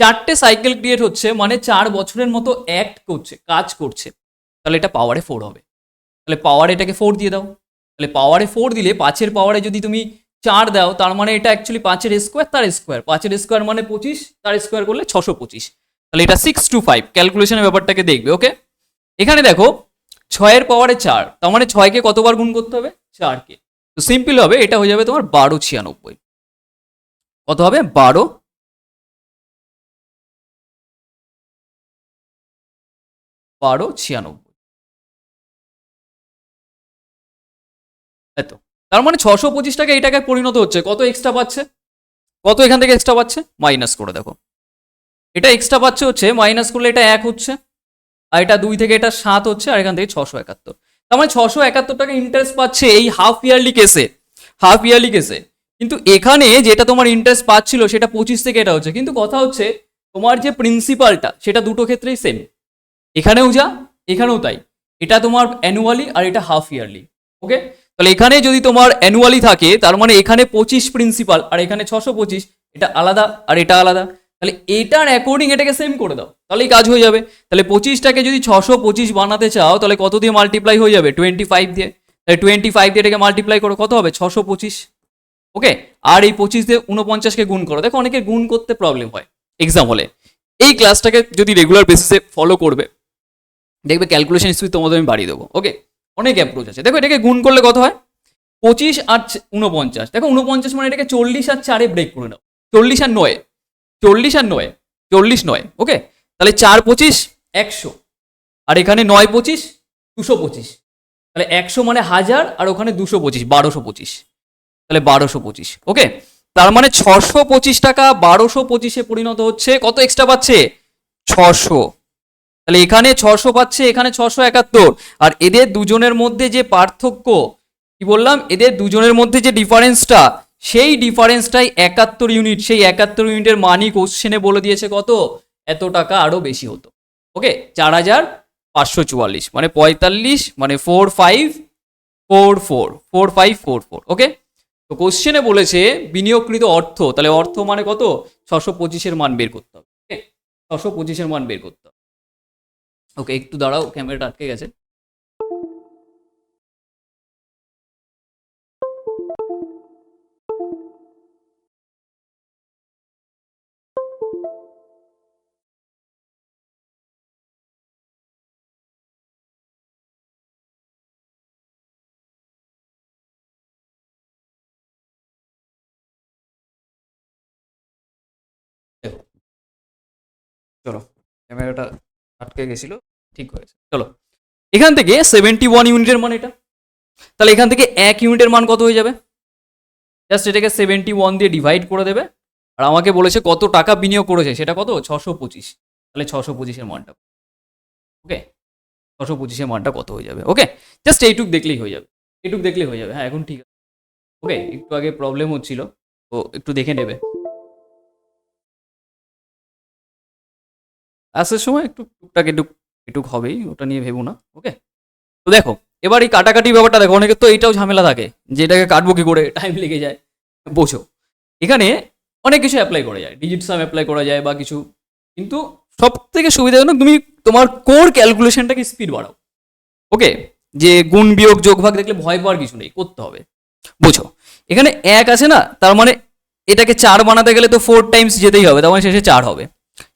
4টে সাইকেল ক্রিয়েট হচ্ছে মানে 4 বছরের মতো অ্যাক্ট করছে, কাজ করছে। তাহলে এটা পাওয়ারে 4 হবে। তাহলে পাওয়ারে এটাকে 4 দিয়ে দাও। তাহলে পাওয়ারে 4 দিলে 5-এর পাওয়ারে যদি তুমি 4 দাও, তার মানে এটা অ্যাকচুয়ালি 5-এর স্কোয়ার, তার স্কোয়ার। 5-এর স্কোয়ার মানে 25, তার স্কোয়ার করলে 625। তাহলে এটা 625 ক্যালকুলেশনের ব্যাপারটাকে দেখবে। ওকে, এখানে দেখো 6-এর পাওয়ারে 4, তার মানে 6-কে কতবার গুণ করতে হবে, 4-কে। তো সিম্পল হবে, এটা হয়ে যাবে তোমার 1296। কত হবে, 1296। এত, তার মানে 625 টাকা এই টাকায় পরিণত হচ্ছে। কত এক্সট্রা পাচ্ছে, কত এখান থেকে এক্সট্রা পাচ্ছে, মাইনাস করে দেখো। এটা এক্সট্রা পাচ্ছে হচ্ছে, মাইনাস করলে এটা 1 হচ্ছে, আর এটা 2 থেকে এটা 7 হচ্ছে, আর এখান থেকে 671। তার মানে 671 টাকা ইন্টারেস্ট পাচ্ছে এই হাফ ইয়ারলি কেসে, হাফ ইয়ারলি কেসে। কিন্তু এখানে যেটা তোমার ইন্টারেস্ট পাচ্ছিল সেটা 25 থেকে এটা হচ্ছে। কিন্তু কথা হচ্ছে তোমার যে প্রিন্সিপালটা সেটা দুটো ক্ষেত্রেই সেম, এখানেও যা এখানেও তাই। এটা তোমার অ্যানুয়ালি আর এটা হাফ ইয়ারলি। ওকে, তাহলে এখানে যদি তোমার অ্যানুয়ালি থাকে তার মানে এখানে 25 প্রিন্সিপাল আর এখানে 625, এটা আলাদা আর এটা আলাদা। তাহলে এটার অ্যাকর্ডিং এটাকে সেম করে দাও, তাহলেই কাজ হয়ে যাবে। তাহলে 25টাকে যদি 625 বানাতে চাও তাহলে কত দিয়ে মাল্টিপ্লাই হয়ে যাবে, 25 দিয়ে। তাহলে 25 দিয়ে এটাকে মাল্টিপ্লাই করো, কত হবে 625। ওকে, আর এই 25 দিয়ে 49কে গুণ করো। দেখো অনেকের গুণ করতে প্রবলেম হয় এক্সাম হলে। এই ক্লাসটাকে যদি রেগুলার বেসিসে ফলো করবে দেখবে ক্যালকুলেশন স্পিড তোমাদের আমি বাড়িয়ে দেবো। ওকে, অনেক অ্যাপ্রোচ আছে। দেখো এটাকে গুণ করলে কত হয়, 25 আর 49। দেখো 49 মানে এটাকে 40 আর 4-এ ব্রেক করে নাও, 40 আর 9, 40 আর 9, 40 9। ওকে, তাহলে 4 25 100, আর এখানে 9 25 225। তাহলে 100 মানে 1000, আর ওখানে 225 1225। তাহলে 1225। ওকে, তার মানে 625 টাকা 1225-এ পরিণত হচ্ছে। কত এক্সট্রা পাচ্ছে, 600। তাহলে এখানে 600 পাচ্ছে, এখানে 671। আর এদের দুজনের মধ্যে যে পার্থক্য, কি বললাম, এদের দুজনের মধ্যে যে ডিফারেন্সটা, সেই ডিফারেন্সটাই 71 ইউনিট। সেই 71 ইউনিটের মানই কোশ্চেনে বলে দিয়েছে কত, এত টাকা আরো বেশি হতো। ওকে, 4544 মানে 45 মানে 4544 4544। ওকে, তো কোশ্চেনে বলেছে বিনিয়োগকৃত অর্থ, তাহলে অর্থ মানে কত, 625-এর মান বের করতে হবে। ওকে, 625-এর মান বের করতে হবে। ওকে, একটু দাঁড়াও, ক্যামেরাটা আটকে গেছে। দেখো, চলো, ক্যামেরাটা আটকে গেছিল, ঠিক হয়েছে। চলো, এখান থেকে 71 ইউনিটের মান এটা। তাহলে এখান থেকে 1 ইউনিটের মান কত হয়ে যাবে, জাস্ট এটাকে 71 দিয়ে ডিভাইড করে দেবে। আর আমাকে বলেছে কত টাকা বিনিয়োগ করেছে, সেটা কত, 625। তাহলে 625-এর মানটা, ওকে, 625-এর মানটা কত হয়ে যাবে। ওকে, জাস্ট এইটুক দেখলেই হয়ে যাবে, এইটুক দেখলেই হয়ে যাবে। হ্যাঁ, এখন ঠিক আছে। ওকে, একটু আগে প্রবলেম হচ্ছিল, তো একটু দেখে নেবে। আসার সময় একটু টুকটাক একটু একটু হবেই, ওটা নিয়ে ভেবো না। ওকে, তো দেখো এবার এই কাটাকাটি ব্যাপারটা দেখো, অনেকের তো এইটাও ঝামেলা থাকে যে এটাকে কাটবো কি করে, টাইম লেগে যায়। বোঝো, এখানে অনেক কিছু অ্যাপ্লাই করা যায়, ডিজিট সাম অ্যাপ্লাই করা যায় বা কিছু, কিন্তু সব থেকে সুবিধাজনক তুমি তোমার কোর ক্যালকুলেশনটাকে স্পিড বাড়াও। ওকে, যে গুণ বিয়োগ যোগ ভাগ দেখলে ভয় পাওয়ার কিছু নেই, করতে হবে। বুঝো, এখানে এক আছে না, তার মানে এটাকে 4 বানাতে গেলে তো 4 টাইমস যেতেই হবে, তার মানে শেষে 4 হবে,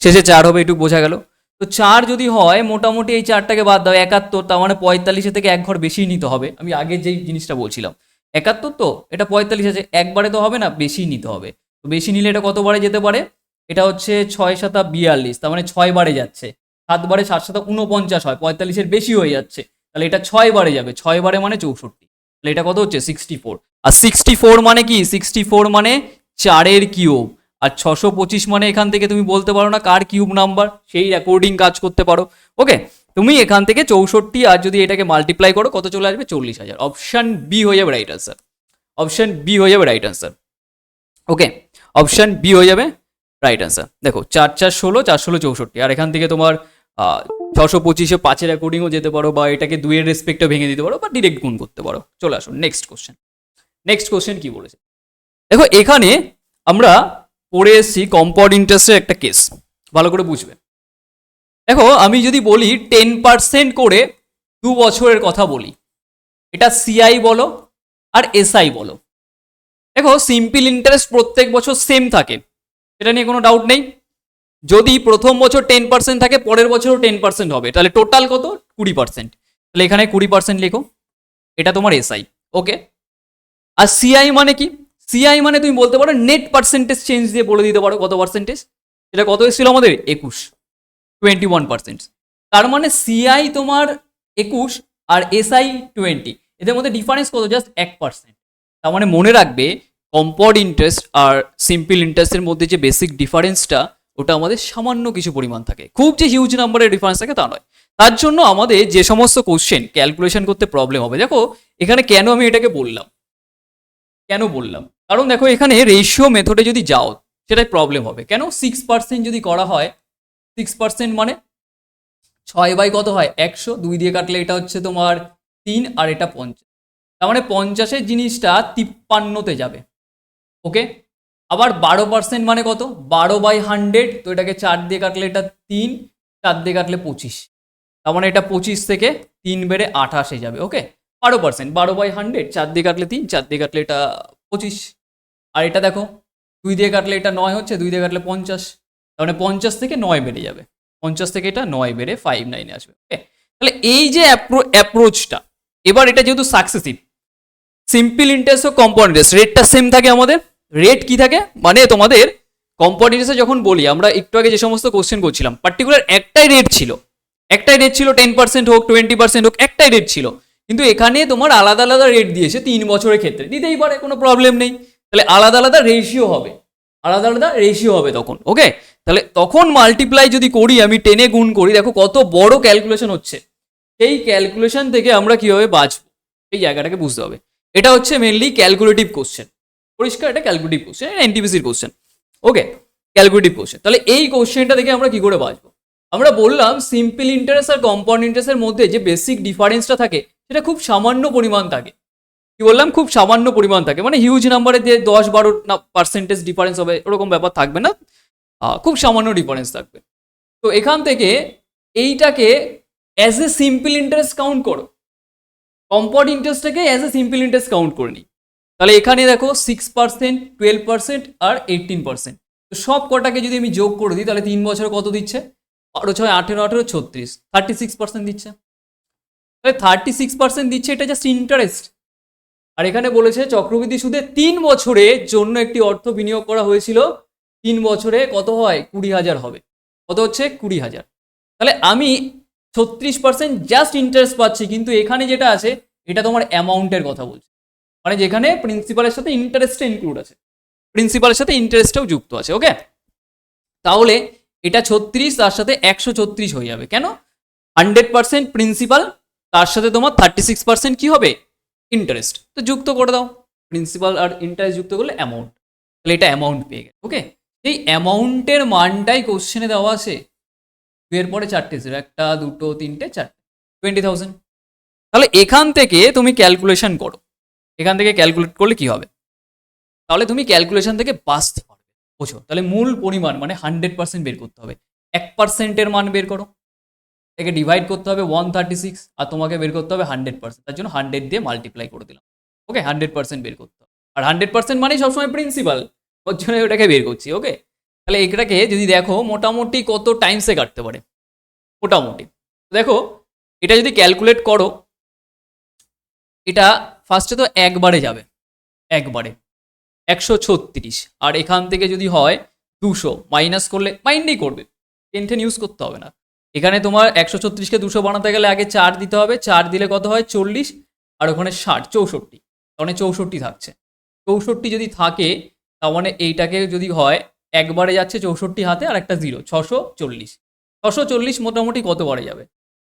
শেষে 4 হবে, এটুকু বোঝা গেল। তো 4 যদি হয়, মোটামুটি এই 4টাকে বাদ দাও, 71, তার মানে 45 থেকে এক ঘর বেশি নিতে হবে। আমি আগে যেই জিনিসটা বলছিলাম, 71 তো এটা 45 আছে, একবারে তো হবে না, বেশি নিতে হবে। তো বেশি নিলে এটা কতবারে যেতে পারে, এটা হচ্ছে 6 7 42, তার মানে 6 বারে যাচ্ছে। 7 বারে 7 7 49 হয়, 45-এর বেশি হয়ে যাচ্ছে, তাহলে এটা 6 বারে যাবে, 6 বারে মানে 64, তাহলে এটা কত হচ্ছে 64। আর 64 মানে কি, 64 মানে 4-এর কিউব। আর 625 মানে এখান থেকে তুমি বলতে পারো না কার কিউব নাম্বার, সেই অ্যাকর্ডিং কাজ করতে পারো। ওকে, তুমি এখান থেকে 64 আর যদি এটাকে মাল্টিপ্লাই করো কত চলে আসবে, 40,000। অপশন বি হয়ে যাবে রাইট আনসার, অপশন বি হয়ে যাবে রাইট আনসার। ওকে, অপশন বি হয়ে যাবে রাইট আনসার। দেখো 4 4 16, 4 16 64, আর এখান থেকে তোমার 625-এ 5-এর অ্যাকর্ডিংও যেতে পারো, বা এটাকে 2-এর রেসপেক্টে ভেঙে দিতে পারো, বা ডিরেক্ট গুণ করতে পারো। চলে আসো নেক্সট কোশ্চেন। নেক্সট কোশ্চেন কি বলেছে দেখো, এখানে আমরা পড়ে এসেছি কম্পাউন্ড ইন্টারেস্টের একটা কেস, ভালো করে বুঝবে। দেখো আমি যদি বলি 10% করে 2 বছরের কথা বলি, এটা সিআই বলো আর এসআই বলো। দেখো সিম্পল ইন্টারেস্ট প্রত্যেক বছর সেম থাকে, এটা নিয়ে কোনো ডাউট নেই। যদি প্রথম বছর 10% থাকে, পরের বছরও 10% হবে, তাহলে টোটাল কত, 20%। তাহলে এখানে 20% লিখো, এটা তোমার এসআই। ওকে, আর সিআই মানে কি, সিআই মানে তুমি বলতে পারো নেট পার্সেন্টেজ চেঞ্জ দিয়ে বলে দিতে পারো কত পার্সেন্টেজ। এটা কত এসেছিল আমাদের, 21, 21%। তার মানে সিআই তোমার 21 আর এসআই 20, এদের মধ্যে ডিফারেন্স কত, জাস্ট 1%। তার মানে মনে রাখবে কম্পাউন্ড ইন্টারেস্ট আর সিম্পল ইন্টারেস্টের মধ্যে যে বেসিক ডিফারেন্সটা, ওটা আমাদের সামান্য কিছু পরিমাণ থাকে, খুব যে হিউজ নাম্বারের ডিফারেন্স থাকে তা নয়। তার জন্য আমাদের যে সমস্ত কোশ্চেন ক্যালকুলেশন করতে প্রবলেম হবে, দেখো এখানে কেন আমি এটাকে বললাম, কেন বললাম, কারণ দেখো এখানে রেশিও মেথডে যদি যাও সেটাই প্রবলেম হবে। কেন, 6% যদি করা হয়, 6% মানে 6 বাই কত হয় 100, 2 দিয়ে কাটলে এটা হচ্ছে তোমার 3, আর এটা 50, তার মানে 50-এর জিনিসটা 53-তে যাবে। ওকে, আবার 12% মানে কত, 12/100, তো এটাকে 4 দিয়ে কাটলে এটা 3, 4 দিয়ে কাটলে 25, তার মানে এটা 25 থেকে 3 বেড়ে 28-এ যাবে। ওকে, 12%, 12/100, 4 দিয়ে কাটলে 3, 4 দিয়ে কাটলে এটা 25। আর এটা দেখো 2 দিয়ে কাটলে এটা 9 হচ্ছে, 2 দিয়ে কাটলে 50, তার মানে 50 থেকে 9 বেড়ে যাবে, 50 থেকে এটা 9 বেড়ে 59-এ আসবে। ওকে, তাহলে এই যে অ্যাপ্রোচটা, এবার এটা যেহেতু সাকসেসিভ, সিম্পল ইন্টারেস্ট ও কম্পাউন্ড ইন্টারেস্ট রেটটা সেম থাকে আমাদের। রেট কি থাকে, মানে তোমাদের কম্পাউন্ড ইন্টারেস্টে যখন বলি, আমরা একটু আগে যে সমস্ত কোশ্চেন করছিলাম, পার্টিকুলার একটাই রেট ছিল, একটাই রেট ছিল, 10% হোক 20% হোক, একটাই রেট ছিল। কিন্তু এখানে তোমার আলাদা আলাদা রেট দিয়েছে 3 বছরের ক্ষেত্রে, দিতেই পারে, কোনো প্রবলেম নেই। তাহলে আলাদা আলাদা রেশিও হবে, আলাদা আলাদা রেশিও হবে তখন। ওকে, তাহলে তখন মাল্টিপ্লাই যদি করি, আমি 10-এ গুণ করি, দেখো কত বড় ক্যালকুলেশন হচ্ছে। সেই ক্যালকুলেশন থেকে আমরা কিভাবে বাঁচবো, এই জায়গাটাকে বুঝতে হবে। এটা হচ্ছে মেনলি ক্যালকুলেটিভ কোশ্চেন, পরিষ্কার, এটা ক্যালকুলেটিভ কোশ্চেন, এনটিপিসির কোশ্চেন। ওকে, ক্যালকুলেটিভ কোশ্চেন। তাহলে এই কোশ্চেনটা থেকে আমরা কি করে বাঁচবো, আমরা বললাম সিম্পল ইন্টারেস্ট আর কম্পাউন্ড ইন্টারেস্টের মধ্যে যে বেসিক ডিফারেন্সটা থাকে, সেটা খুব সামান্য পরিমাণ থাকে। কি বললাম, খুব সামান্য পরিমাণ থাকে, মানে হিউজ নাম্বারে যে 10-12% ডিফারেন্স হবে ওরকম ব্যাপার থাকবে না, খুব সামান্য ডিফারেন্স থাকবে। তো এখান থেকে এইটাকে as a simple interest count করো, কম্পাউন্ড ইন্টারেস্টটাকে as a simple interest count করে নিই। তাহলে এখানে দেখো 6%, 12% আর 18%, তো সব কটাকে যদি আমি যোগ করে দিই, তাহলে 3 বছরে কত দিচ্ছে, 12 6 18 18 36, 36% দিচ্ছে। তাহলে 36% দিচ্ছে, এটা জাস্ট ইন্টারেস্ট। আর এখানে বলেছে চক্রবৃদ্ধি সুদে 3 বছরের জন্য একটি অর্থ বিনিয়োগ করা হয়েছিল, 3 বছরে কত হয়, 20,000 হবে। কত হচ্ছে, 20,000। তাহলে আমি 36% জাস্ট ইন্টারেস্ট পাচ্ছি, কিন্তু এখানে যেটা আছে এটা তোমার অ্যামাউন্টের কথা বলছে, মানে যেখানে প্রিন্সিপালের সাথে ইন্টারেস্টটা ইনক্লুড আছে, প্রিন্সিপালের সাথে ইন্টারেস্টটাও যুক্ত আছে। ওকে, তাহলে এটা 36 তার সাথে 136 হয়ে যাবে। কেন, 100% প্রিন্সিপাল, তার সাথে তোমার 36% কি হবে, ইন্টারেস্ট, তো যুক্ত করে দাও। প্রিন্সিপাল আর ইন্টারেস্ট যুক্ত করলে অ্যামাউন্ট, তাহলে এটা অ্যামাউন্ট পেয়ে গেছে। ওকে, এই অ্যামাউন্টের মানটাই কোশ্চেনে দেওয়া আছে, এর পরে 4টে জিরো, 1 2 3 4, 20,000। তাহলে এখান থেকে তুমি ক্যালকুলেশন করো, এখান থেকে ক্যালকুলেট করলে কি হবে, তাহলে তুমি ক্যালকুলেশন থেকে বাঁচতে পারবে। বুঝো, তাহলে মূল পরিমাণ মানে 100% বের করতে হবে। 1%-এর মান বের করো, একে ডিভাইড করতে হবে 136, আর তোমাকে বের করতে হবে 100%, তার জন্য 100 দিয়ে মাল্টিপ্লাই করে দিলাম। ওকে, 100% বের করতে হবে, আর 100% মানেই সবসময় প্রিন্সিপাল, ওর জন্য ওটাকে বের করছি। ওকে, তাহলে এটাকে যদি দেখো মোটামুটি কত টাইমসে কাটতে পারে, মোটামুটি দেখো এটা যদি ক্যালকুলেট করো, এটা ফার্স্টে তো একবারে যাবে, একবারে 136, আর এখান থেকে যদি হয় 200, মাইনাস করলে মাইন্ডই করবে, টেন ইউজ করতে হবে না। এখানে তোমার 136কে 200 বানাতে গেলে আগে 4 দিতে হবে, 4 দিলে কত হয় 40, আর ওখানে 60, 64, তার মানে 64 থাকছে। 64 যদি থাকে তার মানে এইটাকে যদি হয় একবারে যাচ্ছে 64 হাতে, আর একটা 0, 640। 640 মোটামুটি কত বারে যাবে,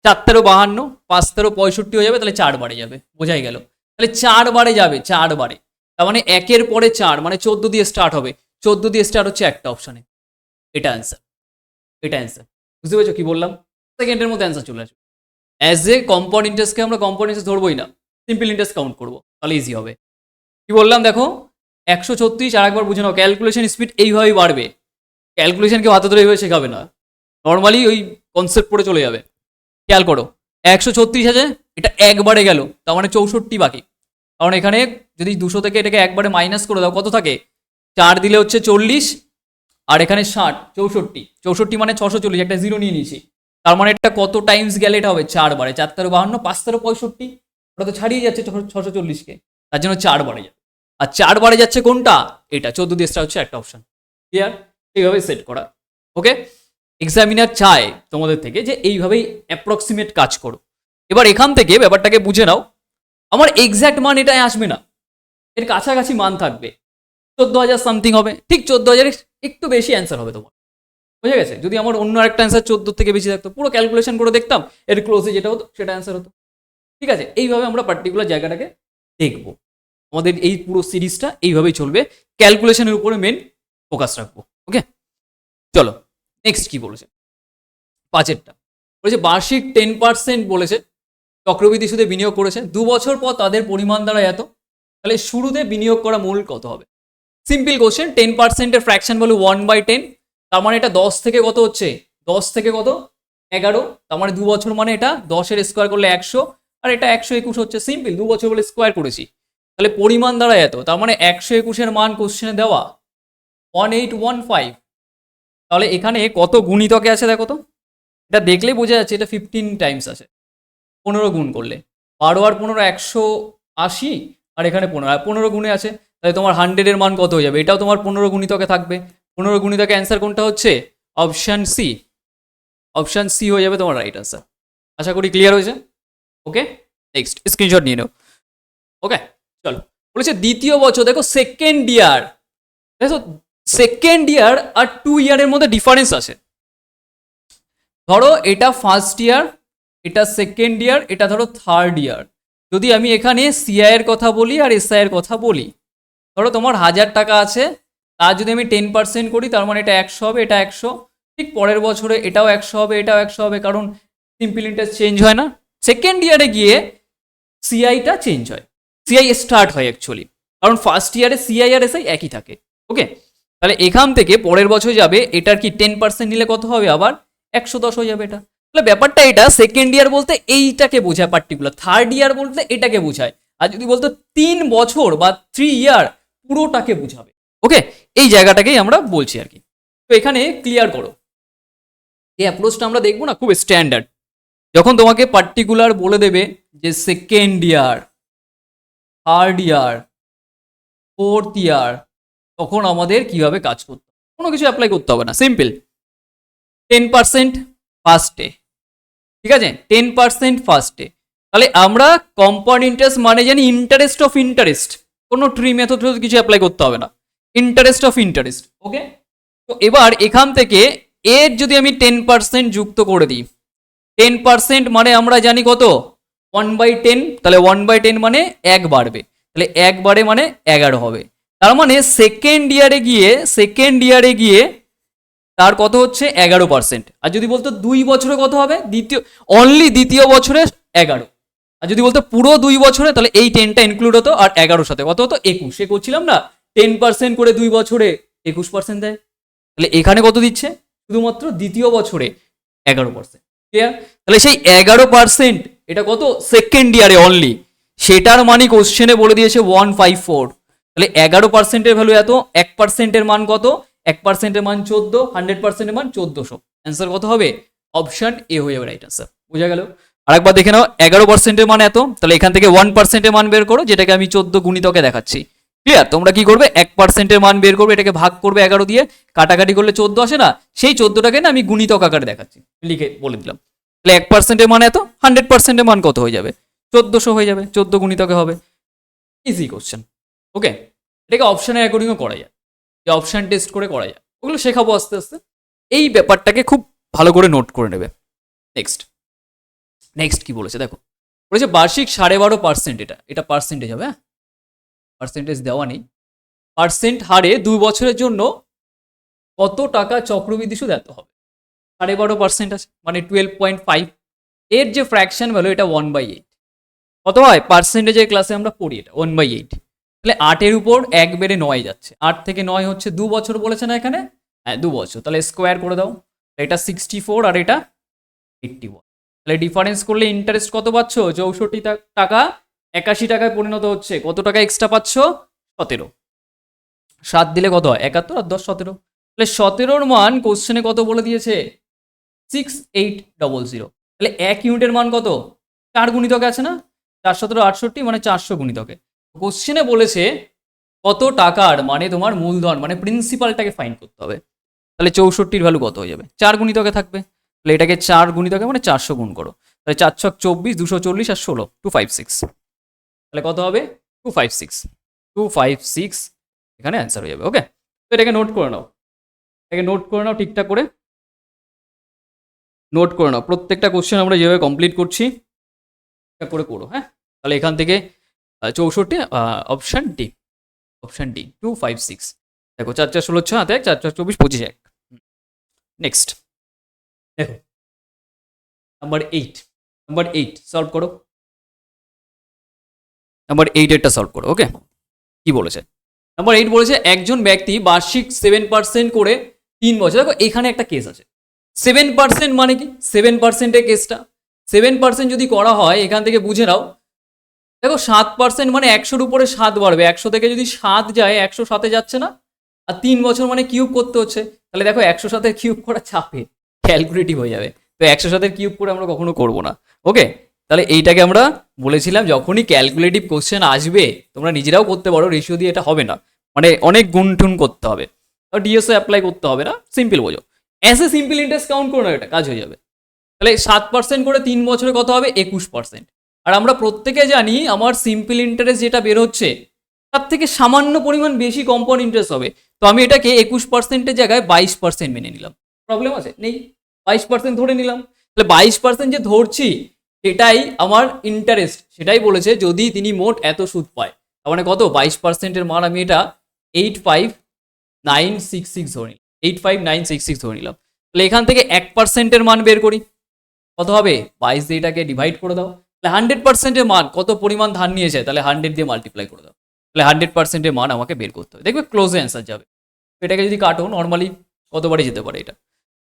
4 তেরো 52, 5 তেরো 65 হয়ে যাবে, তাহলে 4 বারে যাবে, বোঝাই গেল। তাহলে 4 বারে যাবে, 4 বারে, তার মানে 1-এর পরে 4 মানে 14 দিয়ে স্টার্ট হবে, 14 দিয়ে স্টার্ট হচ্ছে একটা অপশানে, এটা অ্যান্সার, এটা অ্যান্সার। বুঝতে পেরেছো কি বললাম, সেকেন্ডের মধ্যে অ্যান্সার চলে আসবে। অ্যাজ এ কম্পাউন্ড ইন্টারেস্টকে আমরা কম্পাউন্ড ইন্টারেস্ট ধরবোই না, সিম্পল ইন্টারেস্ট কাউন্ট করবো, তাহলে ইজি হবে। কি বললাম দেখো, 136, আর একবার বুঝে নাও, ক্যালকুলেশন স্পিড এইভাবেই বাড়বে, ক্যালকুলেশন কেউ হাতে ধরে এইভাবে শেখাবে না, নর্মালি ওই কনসেপ্ট পড়ে চলে যাবে। খেয়াল করো, 136 আছে, এটা একবারে গেল, তার মানে 64 বাকি, কারণ এখানে যদি 200 থেকে এটাকে একবারে মাইনাস করে দাও কত থাকে, 4 দিলে হচ্ছে 40, আর এখানে 60, 64, 64 মানে 640, একটা জিরো নিয়ে নিয়েছি, তার মানে এটা কত টাইমস গেলে এটা হবে 4 বারে, 4 তেরো 52, 5 তেরো 65, ওটা তো ছাড়িয়ে যাচ্ছে 640কে, তার জন্য 4 বারে যাবে। আর 4 বারে যাচ্ছে কোনটা, এটা 14 দিয়ে স্টার্ট হচ্ছে একটা অপশন। ক্লিয়ার, এইভাবে সেট করা। ওকে, এক্সামিনার চায় তোমাদের থেকে যে এইভাবেই অ্যাপ্রক্সিমেট কাজ করো। এবার এখান থেকে ব্যাপারটাকে বুঝে নাও, আমার এক্স্যাক্ট মান এটাই আসবে না, এর কাছাকাছি মান থাকবে, 14,000 সামথিং হবে, ঠিক 14,000 একটু বেশি অ্যান্সার হবে তোমার, বুঝে গেছে। যদি আমার অন্য একটা অ্যান্সার 14 থেকে বেশি থাকতো, পুরো ক্যালকুলেশন করে দেখতাম, এর ক্লোজে যেটা হতো সেটা অ্যান্সার হতো। ঠিক আছে, এইভাবে আমরা পার্টিকুলার জায়গাটাকে দেখবো, আমাদের এই পুরো সিরিজটা এইভাবেই চলবে, ক্যালকুলেশনের উপরে মেন ফোকাস রাখবো। ওকে, চলো নেক্সট কি বলেছে, 5-এরটা বলেছে বার্ষিক 10% বলেছে চক্রবৃদ্ধি সুদে বিনিয়োগ করেছে, 2 বছর পর তাদের পরিমাণ দ্বারা এত, তাহলে শুরুতে বিনিয়োগ করা মূল কত হবে। সিম্পল কোশ্চেন, 10%-এর ফ্র্যাকশন বলে 1/10, তার মানে এটা 10 থেকে কত হচ্ছে, 10 থেকে কত 11, তার মানে 2 বছর মানে এটা 10-এর স্কোয়ার করলে 100, আর এটা 121 হচ্ছে, সিম্পল 2 বছর বলে স্কোয়ার করেছি, তাহলে পরিমাণ দ্বারা এত, তার মানে 121-এর মান কোশ্চেনে দেওয়া 1815। তাহলে এখানে কত গুণিতকে আছে দেখো তো, এটা দেখলেই বোঝা যাচ্ছে এটা 15 টাইমস আছে, 15 গুণ করলে 12 আর 15 180, আর এখানে 15 গুণে আছে, তাহলে তোমার 100-এর মান কত হয়ে যাবে, এটাও তোমার 15 গুণিতকে থাকবে। 15 গুণিতকে অ্যান্সার কোনটা হচ্ছে, অপশান সি, অপশান সি হয়ে যাবে তোমার রাইট অ্যান্সার। আশা করি ক্লিয়ার হয়েছে। ওকে, নেক্সট স্ক্রিনশট নিয়ে নাও। ওকে, চলো বলেছে দ্বিতীয় বছর, দেখো সেকেন্ড ইয়ার, দেখো সেকেন্ড ইয়ার আর 2 ইয়ারের মধ্যে ডিফারেন্স আছে। ধরো এটা ফার্স্ট ইয়ার, এটা সেকেন্ড ইয়ার, এটা ধরো থার্ড ইয়ার। যদি আমি এখানে সিআই এর কথা বলি আর এসআই এর কথা বলি, ধরো তোমার 1000 টাকা আছে, তার যদি আমি 10% করি, তার মানে এটা 100 হবে, এটা 100, ঠিক পরের বছরে এটাও 100 হবে, এটাও 100 হবে, কারণ সিম্পল ইন্টারেস্ট চেঞ্জ হয় না। সেকেন্ড ইয়ারে গিয়ে সিআইটা চেঞ্জ হয়, সিআই স্টার্ট হয় অ্যাকচুয়ালি, কারণ ফার্স্ট ইয়ারে সিআই আর এসআই একই থাকে। ওকে, তাহলে এখান থেকে পরের বছর যাবে, এটার কি 10% নিলে কত হবে, আবার 110 হয়ে যাবে এটা। তাহলে ব্যাপারটা এটা, সেকেন্ড ইয়ার বলতে এইটাকে বোঝায় পার্টিকুলার, থার্ড ইয়ার বলতে এটাকে বোঝায়, আর যদি বলতো 3 বছর বা 3 ইয়ার পুরোটাকে বোঝাবে। ওকে, এই জায়গাটাকেই আমরা বলছি আর কি। তো এখানে ক্লিয়ার করো, এই অ্যাপ্রোচটা আমরা দেখবো না, খুব স্ট্যান্ডার্ড। যখন তোমাকে পার্টিকুলার বলে দেবে যে second year, third year, fourth year, তখন আমাদের কিভাবে কাজ করতে হবে, কোনো কিছু অ্যাপ্লাই করতে হবে না, সিম্পল 10% ফার্স্টে, ঠিক আছে, 10% ফার্স্টে। তাহলে আমরা কম্পাউন্ড ইন্টারেস্ট মানে জানি ইন্টারেস্ট অফ ইন্টারেস্ট, কোনো ট্রি মেথড কিছু অ্যাপ্লাই করতে হবে না, ইন্টারেস্ট অফ ইন্টারেস্ট। ওকে, তো এবার এখান থেকে এর যদি আমি 10% যুক্ত করে দিই, 10% মানে আমরা জানি কত 1/10, তাহলে 1/10 মানে 1 বাড়বে, তাহলে একবারে মানে 11 হবে। তার মানে সেকেন্ড ইয়ারে গিয়ে তার কত হচ্ছে 11%। আর যদি বলতো 2 বছরে কত হবে, দ্বিতীয় বছরে 11। আর যদি বলতো পুরো 2 বছরে, তাহলে এই 10টা ইনক্লুড হতো, আর 11 সাথে কত হতো 21। সে করছিলাম না 10% করে 2 বছরে 21% দেয়। তাহলে এখানে কত দিচ্ছে, শুধুমাত্র দ্বিতীয় বছরে 11%। ক্লিয়ার? তাহলে সেই 11% এটা কত, সেকেন্ড ইয়ারে অনলি, সেটার মানে কোশ্চেনে বলে দিয়েছে 154। তাহলে 11%-এর ভ্যালু এত, 1%-এর মান কত, 1%-এর মান 14, 100%-এর মান 1400। অ্যান্সার কত হবে, অপশন এ হয়ে যাবে রাইট অ্যান্সার। বোঝা গেল? আরেকবার দেখে নাও, 11%-এর মান এত, তাহলে এখান থেকে 1%-এর মান বের করো, যেটাকে আমি 14 গুণিতকে দেখাচ্ছি। ক্লিয়ার? তোমরা কি করবে, 1%-এর মান বের করবে, এটাকে ভাগ করবে 11 দিয়ে, কাটাকাটি করলে 14 আসে না, সেই 14টাকে না আমি গুণিতক আকারে দেখাচ্ছি, লিখে বলে দিলাম। তাহলে 1%-এর মান এত, 100%-এর মান কত হয়ে যাবে, 1400 হয়ে যাবে, 14 গুণিতকে হবে। Easy question. ওকে, এটাকে অপশনের অ্যাকর্ডিংও করা যায়, যে অপশন টেস্ট করে করা যায়, ওগুলো শেখাবো আস্তে আস্তে। এই ব্যাপারটাকে খুব ভালো করে নোট করে নেবে। নেক্সট কি বলেছে দেখো, বলেছে বার্ষিক 12.5%, এটা পার্সেন্টেজ হবে, হ্যাঁ পার্সেন্টেজ দেওয়া নেই। পার্সেন্ট হারে 2 বছরের জন্য কত টাকা চক্রবৃদ্ধি সুদ এত হবে। 12.5% আছে মানে 12.5। এর যে ফ্র্যাকশন ভ্যালু এটা 1/8। কত হয়, পার্সেন্টেজের ক্লাসে আমরা পড়ি এটা 1/8। তাহলে 8-এর উপর 1 বেড়ে 9 যাচ্ছে, 8 থেকে 9 হচ্ছে 2 বছর বলেছে না এখানে, হ্যাঁ 2 বছর। তাহলে স্কোয়ার করে দাও, এটা 64 আর এটা 81। তাহলে ডিফারেন্স করলে ইন্টারেস্ট কত পাচ্ছ, 64 টাকা 81 টাকায় পরিণত হচ্ছে। কত টাকা এক্সট্রা পাচ্ছ, 17। 7 দিলে কত হয়, 71 আর 10 17। তাহলে 17-র মান কোশ্চেনে কত বলে দিয়েছে, 6800। তাহলে 1 ইউনিটের মান কত, 4 গুণিতকে আছে না, 4 17 68 মানে 400 গুণিতকে। কোশ্চেনে বলেছে কত টাকার, মানে তোমার মূলধন মানে প্রিন্সিপালটাকে ফাইন্ড করতে হবে। তাহলে 64-র ভ্যালু কত হয়ে যাবে, 4 গুণিতকে থাকবে। তাহলে এটাকে 4 গুণিতকে মানে 400 গুণ করো, তাহলে 4 ছক 24, 240 আর 16, 256। তাহলে কত হবে, 256 এখানে অ্যান্সার হয়ে যাবে। ওকে, তো এটাকে নোট করে নাও, ঠিকঠাক করে নোট করে নাও। প্রত্যেকটা কোশ্চেন আমরা যেভাবে কমপ্লিট করছি ঠিকঠাক করে করো, হ্যাঁ। তাহলে এখান থেকে 64, অপশন ডি 256। দেখো 4 4 16 6 হাতে 1, 4 4 24 25 1। নেক্সট দেখো নাম্বার 8 সলভ করো, নাম্বার 8 সলভ করো। ওকে, কি বলেছে, নাম্বার 8 বলেছে একজন ব্যক্তি বার্ষিক 7% করে 3 বছর। দেখো এখানে একটা কেস আছে, 7% মানে কি, 7%-এর কেসটা, 7% যদি করা হয় এখান থেকে বুঝে নাও। দেখো 7% মানে 100-র উপরে 7 বাড়বে, 100 থেকে যদি 7 যায় 107-এ যাচ্ছে না, আর 3 বছর মানে কিউব করতে হচ্ছে। তাহলে দেখো 107-এর কিউব করা চাপে, ক্যালকুলেটিভ হয়ে যাবে, তো 107-এর কিউব করে আমরা কখনো করবো না। ওকে, তাহলে এইটাকে আমরা বলেছিলাম যখনই ক্যালকুলেটিভ কোশ্চেন আসবে তোমরা নিজেরাও করতে পারো, রেশিও দিয়ে এটা হবে না, মানে অনেক গুণটুন করতে হবে, ডিএসও অ্যাপ্লাই করতে হবে না, সিম্পল বোঝো, as a simple interest count করো না, এটা কাজ হয়ে যাবে। তাহলে 7% করে 3 বছরে কত হবে, 21%। আর আমরা প্রত্যেকে জানি আমার সিম্পল ইন্টারেস্ট যেটা বের হচ্ছে তার থেকে সামান্য পরিমাণ বেশি কম্পাউন্ড ইন্টারেস্ট হবে, তো আমি এটাকে 21%-এর জায়গায় 22% মেনে নিলাম। প্রবলেম আছে নেই, 22% ধরে নিলাম। তাহলে 22% যে ধরছি সেটাই আমার ইন্টারেস্ট, সেটাই বলেছে যদি তিনি মোট এত সুদ পায়, তার মানে কত, 22%-এর মান আমি এটা 85966 ধরে নিলাম, 85966 ধরে নিলাম। তাহলে এখান থেকে 1%-এর মান বের করি, কত হবে, 22 দিয়ে এটাকে ডিভাইড করে দাও। তাহলে 100%-এর মান কত পরিমাণ ধান নিয়েছে, তাহলে 100 দিয়ে মাল্টিপ্লাই করে দাও। তাহলে 100%-এর মান আমাকে বের করতে হবে, দেখবে ক্লোজে অ্যান্সার যাবে। এটাকে যদি কাটো নর্মালি কতবারে যেতে পারে এটা,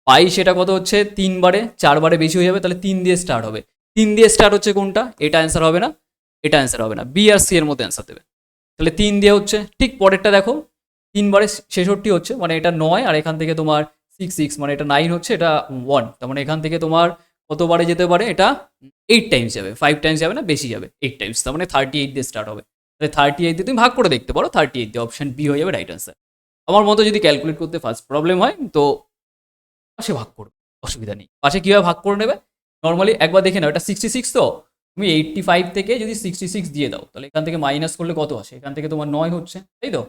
22 এটা কত হচ্ছে 3 বারে, 4 বারে বেশি হয়ে যাবে, তাহলে 3 দিয়ে স্টার্ট হবে। 3 দিয়ে স্টার্ট হচ্ছে কোনটা, এটা অ্যান্সার হবে না, এটা অ্যান্সার হবে না, বি আর সি এর মধ্যে অ্যান্সার দেবে। তাহলে 3 দিয়ে হচ্ছে, ঠিক পরেরটা দেখো 3 বারে 66 হচ্ছে, মানে এটা 9, আর এখান থেকে তোমার 6 মানে এটা 9 হচ্ছে, এটা 1, তার মানে এখান থেকে তোমার কতবারে যেতে পারে, এটা 8 টাইমস যাবে, 5 টাইমস যাবে না, বেশি যাবে, 8 টাইমস, তার মানে 38 দিয়ে স্টার্ট হবে। তাহলে 38 দিয়ে তুমি ভাগ করে দেখতে পারো, 38 দিয়ে অপশন বি হয়ে যাবে রাইট অ্যান্সার। আমার মতো যদি ক্যালকুলেট করতে ফার্স্ট প্রবলেম হয় তো পাশে ভাগ করবে, অসুবিধা নেই। পাশে কীভাবে ভাগ করে নেবে, নর্মালি একবার দেখে নাও, এটা 66, তো তুমি 85 থেকে যদি 66 দিয়ে দাও, তাহলে এখান থেকে মাইনাস করলে কত আসে, এখান থেকে তোমার 9 হচ্ছে, তাই তো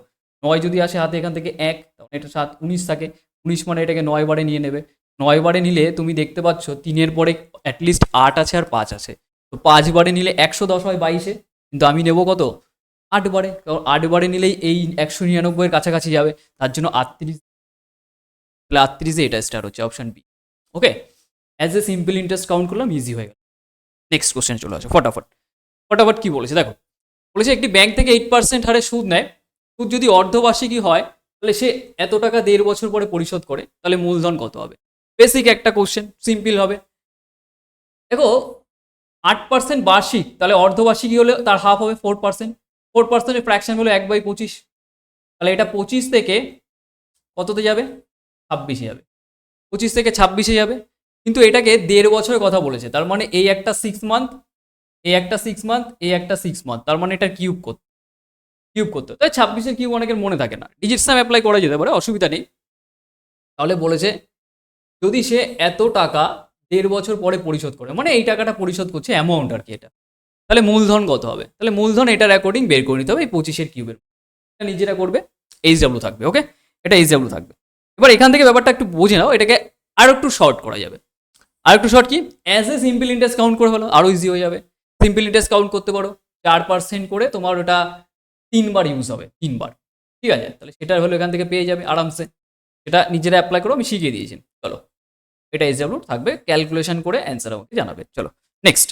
9 যদি আসে হাতে, এখান থেকে 1, তখন এটা 7 19 থাকে, 19 মানে এটাকে 9 বারে নিয়ে নেবে। 9 বারে নিলে তুমি দেখতে পাচ্ছ 3-এর পরে অ্যাটলিস্ট 8 আছে আর 5 আছে, তো 5 বারে নিলে 110 হয় 22-এ, কিন্তু আমি নেবো কত, 8 বারে, কারণ 8 বারে নিলেই এই 199 এর কাছাকাছি যাবে, তার জন্য 38, তাহলে 38 এটা স্টার্ট হচ্ছে, option B. Okay, as a simple interest count করলাম, ইজি হয়ে গেল। নেক্সট কোশ্চেন চলে আসো ফটাফট। ফটাফট কি বলেছে দেখো, বলেছে একটি ব্যাংক থেকে 8% হারে সুদ নেয়, সুদ যদি অর্ধবার্ষিকী হয় তাহলে সে এত টাকা 1.5 বছর পরে পরিশোধ করে, তাহলে মূলধন কত হবে? বেসিক একটা কোশ্চেন, সিম্পল হবে। দেখো 8% বার্ষিক, তাহলে অর্ধবার্ষিকী হলে তার হাফ হবে 4%, 4%-এর ফ্র্যাকশন হলো 1/25, তাহলে এটা 25 থেকে কততে যাবে? 26-এ যাবে, 25 থেকে 26-এ যাবে। কিন্তু এটাকে 1.5 বছরের কথা বলেছে, তার মানে এই একটা 6 মান্থ, এই একটা 6 মান্থ, এই একটা 6 মান্থ, তার মানে এটা কিউব করতে, তাই 26-এর কিউব অনেকের মনে থাকে না, ডিজিট সাম অ্যাপ্লাই করা যেতে পারে, অসুবিধা নেই। তাহলে বলেছে যদি সে এত টাকা 1.5 বছর পরে পরিশোধ করে, মানে এই টাকাটা পরিশোধ করছে অ্যামাউন্ট আর কি এটা, তাহলে মূলধন কত হবে? তাহলে মূলধন এটার অ্যাকর্ডিং বের করে নিতে হবে, এই 25-এর কিউবের, নিজেরা করবে, এইচডাব্লিউ থাকবে। ওকে, এটা এইচডাব্লিউ থাকবে। এবার এখান থেকে ব্যাপারটা একটু বুঝে নাও, এটাকে আর একটু শর্ট করা যাবে। আর একটু শর্ট কি, as a simple interest count করে ফেলো, আরও ইজি হয়ে যাবে। সিম্পল ইন্টারেস্ট কাউন্ট করতে পারো, 4% করে তোমার ওটা 3 বার ইউজ হবে, 3 বার, ঠিক আছে? তাহলে সেটা হলো এখান থেকে পেয়ে যাবে আরামসে, এটা নিজেরা অ্যাপ্লাই করো, আমি শিখিয়ে দিয়েছি। চলো, এটা এইচডাব্লিউ থাকবে, ক্যালকুলেশন করে অ্যান্সার আমাকে জানাবে। চলো নেক্সট,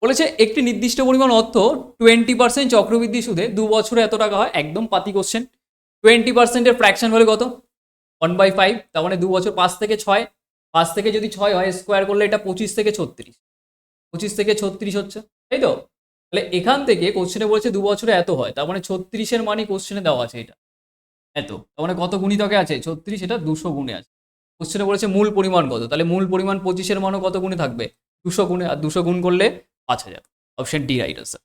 বলেছে একটি নির্দিষ্ট পরিমাণ অর্থ 20% চক্রবৃদ্ধি সুদে 2 বছরে এত টাকা হয়, একদম পাতি কোশ্চেন। 20%-এর ফ্র্যাকশন হলে কত? 1/5, তার মানে 2 বছর, 5 থেকে 6, 5 থেকে যদি 6 হয় স্কোয়ার করলে এটা 25 থেকে 36, 25 থেকে 36 হচ্ছে, তাই তো? তাহলে এখান থেকে কোশ্চেনে বলেছে 2 বছরে এত হয়, তার মানে 36-এর মানই কোশ্চেনে দেওয়া আছে, এটা এত, তার মানে কত গুণিতকে আছে? 36, এটা 200 গুণে আছে। কোশ্চেনে বলেছে মূল পরিমাণ কত, তাহলে মূল পরিমাণ 25-এর মানও কত গুণে থাকবে? 200 গুণে, আর 200 গুণ করলে 5000, অপশন ডি রাইট আনসার।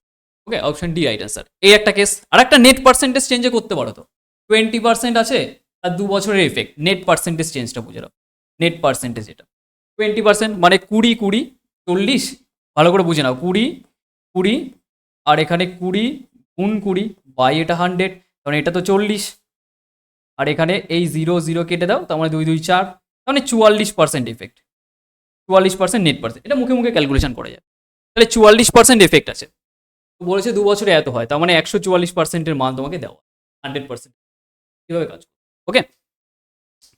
ওকে, অপশন ডি রাইট আনসার। এই একটা কেস। আর একটা নেট পার্সেন্টেজ চেঞ্জে করতে পারো তো, 20% আছে আর 2 বছরের এফেক্ট, নেট পার্সেন্টেজ চেঞ্জটা বুঝে নাও। নেট পার্সেন্টেজ এটা 20% মানে 20 20 40, ভালো করে বুঝে নাও, 20 20, আর এখানে 20 গুণ 20 বাই এটা 100, কারণ এটা তো 40, আর এখানে এই 0 0 কেটে দাও, তার মানে 2 2 4, তার মানে 44% এফেক্ট, 44% নেট পার্সেন্ট, এটা মুখে মুখে ক্যালকুলেশন করা যায়। তাহলে 44% এফেক্ট আছে, বলেছে 2 বছরে এত হয়, তার মানে 144%-এর মান তোমাকে দেওয়া, 100% কিভাবে কাজ করবে। ওকে,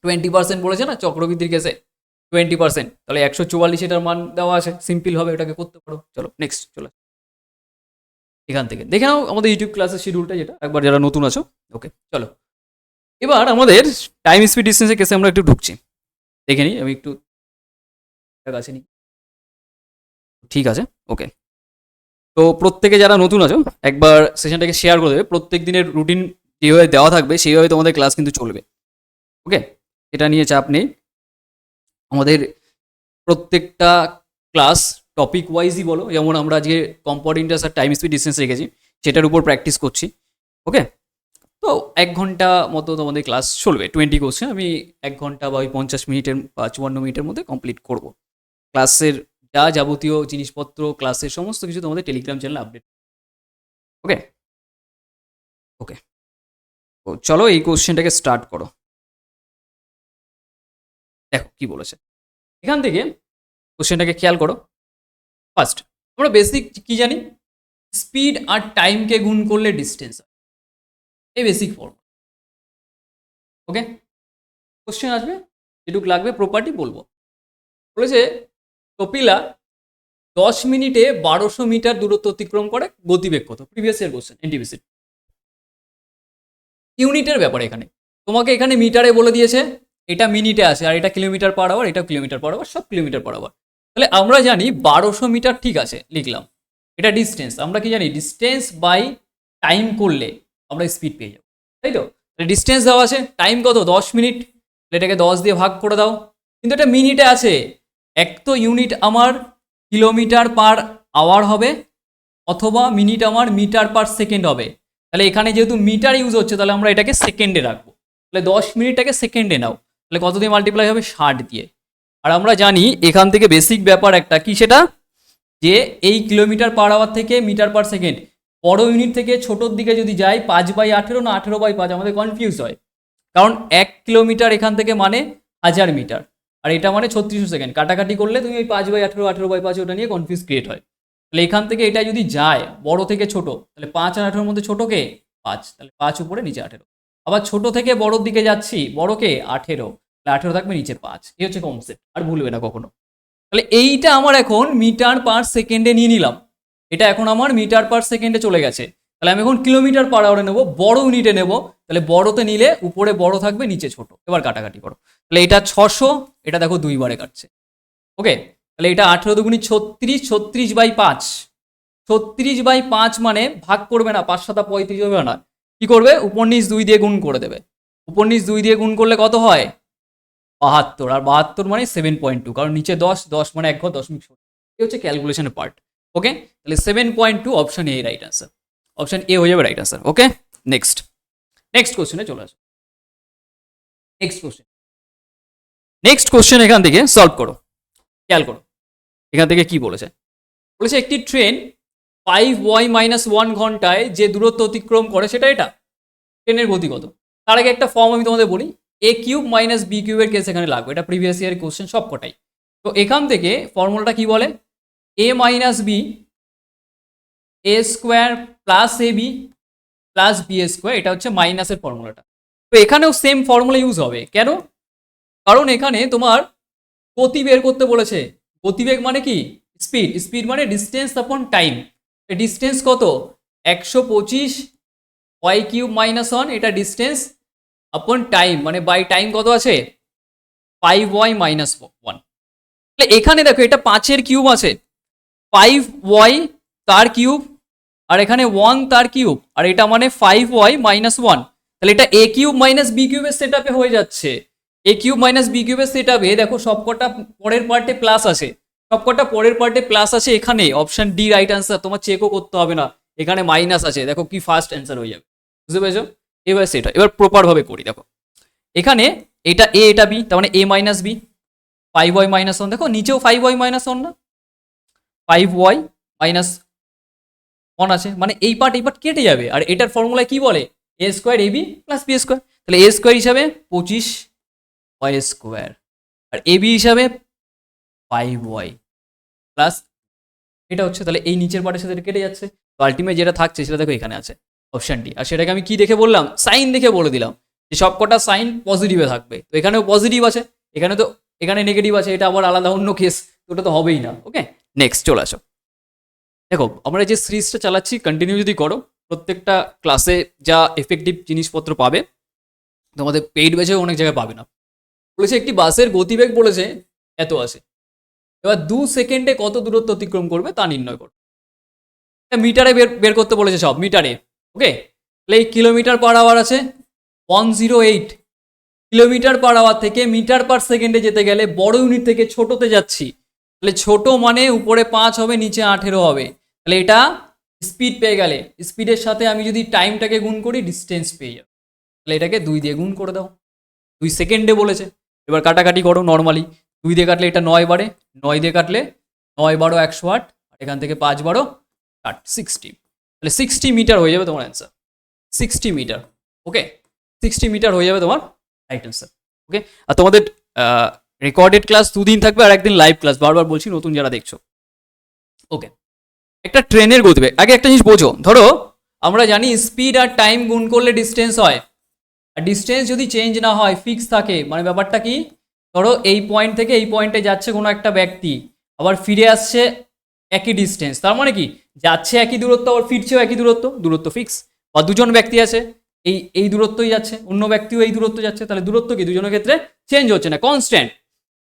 20% বলেছে না চক্রবৃদ্ধির কেসে, 20%, তাহলে 144 এটার মান দেওয়া আছে, সিম্পল হবে, এটাকে করতে পারো। চলো নেক্সট, চলো এখান থেকে দেখে নাও আমাদের ইউটিউব ক্লাসের শিডিউলটা, যেটা একবার যারা নতুন আছো। ওকে চলো, এবার আমাদের টাইম স্পিড ডিস্টেন্সের কেসে আমরা একটু ঢুকছি, দেখে নিই, আমি একটু কাছে নিই, ঠিক আছে? ওকে, তো প্রত্যেকে যারা নতুন আছো একবার সেশনটাকে শেয়ার করে দেবে, প্রত্যেক দিনের রুটিন যেভাবে দেওয়া থাকবে সেইভাবে তোমাদের ক্লাস কিন্তু চলবে। ওকে, এটা নিয়ে চাপ নেই, আমাদের প্রত্যেকটা ক্লাস টপিক ওয়াইজই বলো, যেমন আমরা আজকে কম্পাউন্ড ইন্টারেস্ট আর টাইম স্পিড ডিস্টেন্স রেখেছি, সেটার উপর প্র্যাকটিস করছি। ওকে, তো 1 ঘন্টা মতো তোমাদের ক্লাস চলবে, 20 কোশ্চেন, আমি 1 ঘন্টা বা ওই 50 মিনিটের বা 54 মিনিটের মধ্যে কমপ্লিট করব। ক্লাসের যা যাবতীয় জিনিসপত্র, ক্লাসের সমস্ত কিছু তোমাদের টেলিগ্রাম চ্যানেলে আপডেট। ওকে ওকে, তো চলো এই কোশ্চেনটাকে স্টার্ট করো। দেখো কি বলেছে এখান থেকে, কোশ্চেনটাকে খেয়াল করো। ফার্স্ট আমরা বেসিক কি জানি, স্পিড আর টাইমকে গুণ করলে ডিস্টেন্স, এই বেসিক ফর্ম। ওকে, কোশ্চেন আসবে, যেটুকু লাগবে প্রপার্টি বলবো। বলেছে কপিলা 10 মিনিটে 1200 মিটার দূরত্ব অতিক্রম করে, গতিবেগ কত? Previous year question, NTPC. ইউনিটের ব্যাপারে এখানে তোমাকে এখানে মিটারে বলে দিয়েছে, এটা মিনিটে আছে, আর এটা কিলোমিটার পার আওয়ার, এটা কিলোমিটার পার আওয়ার, সব কিলোমিটার পার আওয়ার। তাহলে আমরা জানি 1200 মিটার, ঠিক আছে লিখলাম, এটা ডিস্টেন্স, আমরা কি জানি ডিস্টেন্স বাই টাইম করলে আমরা স্পিড পেয়ে যাবো, তাই তো? ডিস্টেন্স দেওয়া আছে, টাইম কত? 10 মিনিট, এটাকে 10 দিয়ে ভাগ করে দাও, কিন্তু এটা মিনিটে আছে, এক তো ইউনিট আমার কিলোমিটার পার আওয়ার হবে, অথবা মিনিট আমার মিটার পার সেকেন্ড হবে। তাহলে এখানে যেহেতু মিটার ইউজ হচ্ছে, তাহলে আমরা এটাকে সেকেন্ডে রাখবো, তাহলে 10 মিনিটটাকে সেকেন্ডে নাও, তাহলে কত দিয়ে মাল্টিপ্লাই হবে? 60 দিয়ে। আর আমরা জানি এখান থেকে বেসিক ব্যাপার একটা কি, সেটা যে এই কিলোমিটার পার আওয়ার থেকে মিটার পার সেকেন্ড, বড় ইউনিট থেকে ছোটোর দিকে যদি যাই 5/18 না 18/5, আমাদের কনফিউজ হয়, কারণ 1 কিলোমিটার এখান থেকে মানে 1000 মিটার, আর এটা মানে 3600 সেকেন্ড, কাটাকাটি করলে তুমি ওই 5/18 18/5 ওটা নিয়ে কনফিউজ ক্রিয়েট হয়। তাহলে এখান থেকে এটা যদি যায় বড় থেকে ছোট, তাহলে 5 আর 18 মধ্যে ছোট কে 5, তাহলে 5 উপরে নিচে 18। আবার ছোট থেকে বড়র দিকে যাচ্ছি, বড় কে 18, তাহলে 18 থাকবে নিচে 5। এই হচ্ছে কনসেপ্ট, আর ভুলবে না কখনো। তাহলে এইটা আমার এখন মিটার পার সেকেন্ডে নিয়ে নিলাম, এটা এখন আমার মিটার পার সেকেন্ডে চলে গেছে। তাহলে আমি এখন কিলোমিটার পার আওয়ারে নেবো, বড় ইউনিটে নেব। তাহলে বড়তে নিলে উপরে বড় থাকবে, নিচে ছোট। এবার কাটাকাটি করো, তাহলে এটা 600, এটা দেখো 2 বারে কাটছে। ওকে, তাহলে এটা 18 দুগুণী 36, 36/5, 36/5 মানে ভাগ করবে না, 5 7 35 হবে না, কি করবে উপর নিচ 2 দিয়ে গুণ করে দেবে। উপর নিচ 2 দিয়ে গুণ করলে কত হয় 72, আর 72 মানে 7.2, কারণ নিচে 10, 10 মানে 1 ঘর 0.6। এই হচ্ছে ক্যালকুলেশনের পার্ট। ওকে, তাহলে 7.2 option A right answer, option A হয়ে যাবে রাইট আনসার। ওকে, নেক্সট নেক্সট কোশ্চেনে চলে আসো। নেক্সট কোশ্চেন এখান থেকে সলভ করো, খেয়াল করো এখান থেকে কি বলেছে। বলেছে একটি ট্রেন 5y-1 ঘন্টায় যে দূরত্ব অতিক্রম করে সেটা এটা, ট্রেনের গতি কত। তার আগে একটা ফর্ম আমি তোমাদের বলি, a কিউব মাইনাস বি কিউবের কেস এখানে লাগবে, এটা প্রিভিয়াস ইয়ারের কোশ্চেন সব কটাই। তো এখান থেকে ফর্মুলাটা কি বলে, a minus B A square plus A B plus B square, এটা হচ্ছে মাইনাসের ফর্মুলাটা। তো এখানেও সেম ফর্মুলা ইউজ হবে, কেন, কারণ এখানে তোমার গতি বের করতে বলেছে। গতিবেগ মানে কি স্পিড, স্পিড মানে ডিস্টেন্স আপন টাইম। ডিস্টেন্স কত 125 ওয়াই কিউব মাইনাস 1, এটা ডিস্টেন্স আপন টাইম মানে বাই টাইম কত আছে 5y-1। তাহলে এখানে দেখো এটা 5-এর কিউব আছে, 5y তার কিউব, আর এখানে 1 তার কিউব, আর এটা মানে 5y-1। তাহলে এটা a কিউব মাইনাস বি কিউবের সেট আপে হয়ে যাচ্ছে। a কিউব মাইনাস বি কিউবের সেট আপে দেখো সবকটা পরের পার্টে প্লাস আছে, সবকটা পরের পার্টে প্লাস আছে। এখানে অপশন ডি রাইট আনসার, তোমার চেকও করতে হবে না, এখানে মাইনাস আছে, দেখো কি ফার্স্ট অ্যান্সার হয়ে যাবে। বুঝতে পেরেছো, এবার সেটা এবার প্রপার ভাবে করি। দেখো এখানে এটা a এটা b, তার মানে a মাইনাস বি, 5y-1, দেখো নিচেও 5y-1 না, 5y-1 আছে, মানে এই পার্ট কেটে যাবে। আর এটার ফর্মুলায় কি বলে a square ab plus B square, তাহলে a স্কোয়ার হিসাবে 25y স্কোয়ার, আর ab হিসাবে 5y প্লাস, এটা হচ্ছে, তাহলে এই নিচের পার্টের সাথে কেটে যাচ্ছে। তো আলটিমেট যেটা থাকছে সেটা দেখো এখানে আছে অপশন ডি। আর সেটাকে আমি কি দেখে বললাম, সাইন দেখে বলে দিলাম যে সবকটা সাইন পজিটিভে থাকবে। তো এখানেও পজিটিভ আছে, এখানে তো এখানে নেগেটিভ আছে, এটা আবার আলাদা অন্য কেস, তো ওটা তো হবেই না। ওকে, নেক্সট চলে আসো। দেখো আমরা যে সিরিজটা চালাচ্ছি কন্টিনিউ যদি করো, প্রত্যেকটা ক্লাসে যা এফেক্টিভ জিনিসপত্র পাবে তোমাদের পেইড ব্যাচেও অনেক জায়গায় পাবে না। বলেছে একটি বাসের গতিবেগ বলেছে এত আছে, এবার 2 সেকেন্ডে কত দূরত্ব অতিক্রম করবে তা নির্ণয় করো। মিটারে বের করতে বলেছে সব মিটারে। ওকে, তাহলে এই কিলোমিটার পার আওয়ার আছে 108 কিলোমিটার পার আওয়ার থেকে মিটার পার সেকেন্ডে যেতে গেলে বড় ইউনিট থেকে ছোটতে যাচ্ছি, তাহলে ছোট মানে উপরে 5 হবে নিচে 18 হবে। তাহলে এটা স্পিড পেয়ে গেলে স্পিডের সাথে আমি যদি টাইমটাকে গুণ করি ডিস্টেন্স পেয়ে যাবো। তাহলে এটাকে 2 দিয়ে গুণ করে দাও, 2 সেকেন্ডে বলেছে। এবার কাটাকাটি করো নর্মালি, 2 দিয়ে কাটলে এটা 9 বারে, 9 দিয়ে কাটলে 9 12 108, আর এখান থেকে 5 12 60, তাহলে 60 মিটার হয়ে যাবে তোমার অ্যান্সার, 60 মিটার। ওকে, 60 মিটার হয়ে যাবে তোমার রাইট অ্যান্সার। ওকে, আর তোমাদের রেকর্ডেড ক্লাস 2 দিন থাকবে আর একদিন লাইভ ক্লাস, বারবার বলছি নতুন যারা দেখছো। ওকে, একটা ট্রেনের গতিবেগ, আগে একটা জিনিস বোঝো, ধরো আমরা জানি স্পিড আর টাইম গুণ করলে ডিস্টেন্স হয়, আর ডিস্টেন্স যদি চেঞ্জ না হয় ফিক্স থাকে, মানে ব্যাপারটা কি, ধরো এই পয়েন্ট থেকে এই পয়েন্টে যাচ্ছে কোনো একটা ব্যক্তি, আবার ফিরে আসছে একই ডিস্টেন্স, তার মানে কি যাচ্ছে একই দূরত্ব আবার ফিরছেও একই দূরত্ব, দূরত্ব ফিক্স। বা দুজন ব্যক্তি আছে, এই দূরত্বই যাচ্ছে, অন্য ব্যক্তিও এই দূরত্ব যাচ্ছে, তাহলে দূরত্ব কি দুজনের ক্ষেত্রে চেঞ্জ হচ্ছে না, কনস্ট্যান্ট।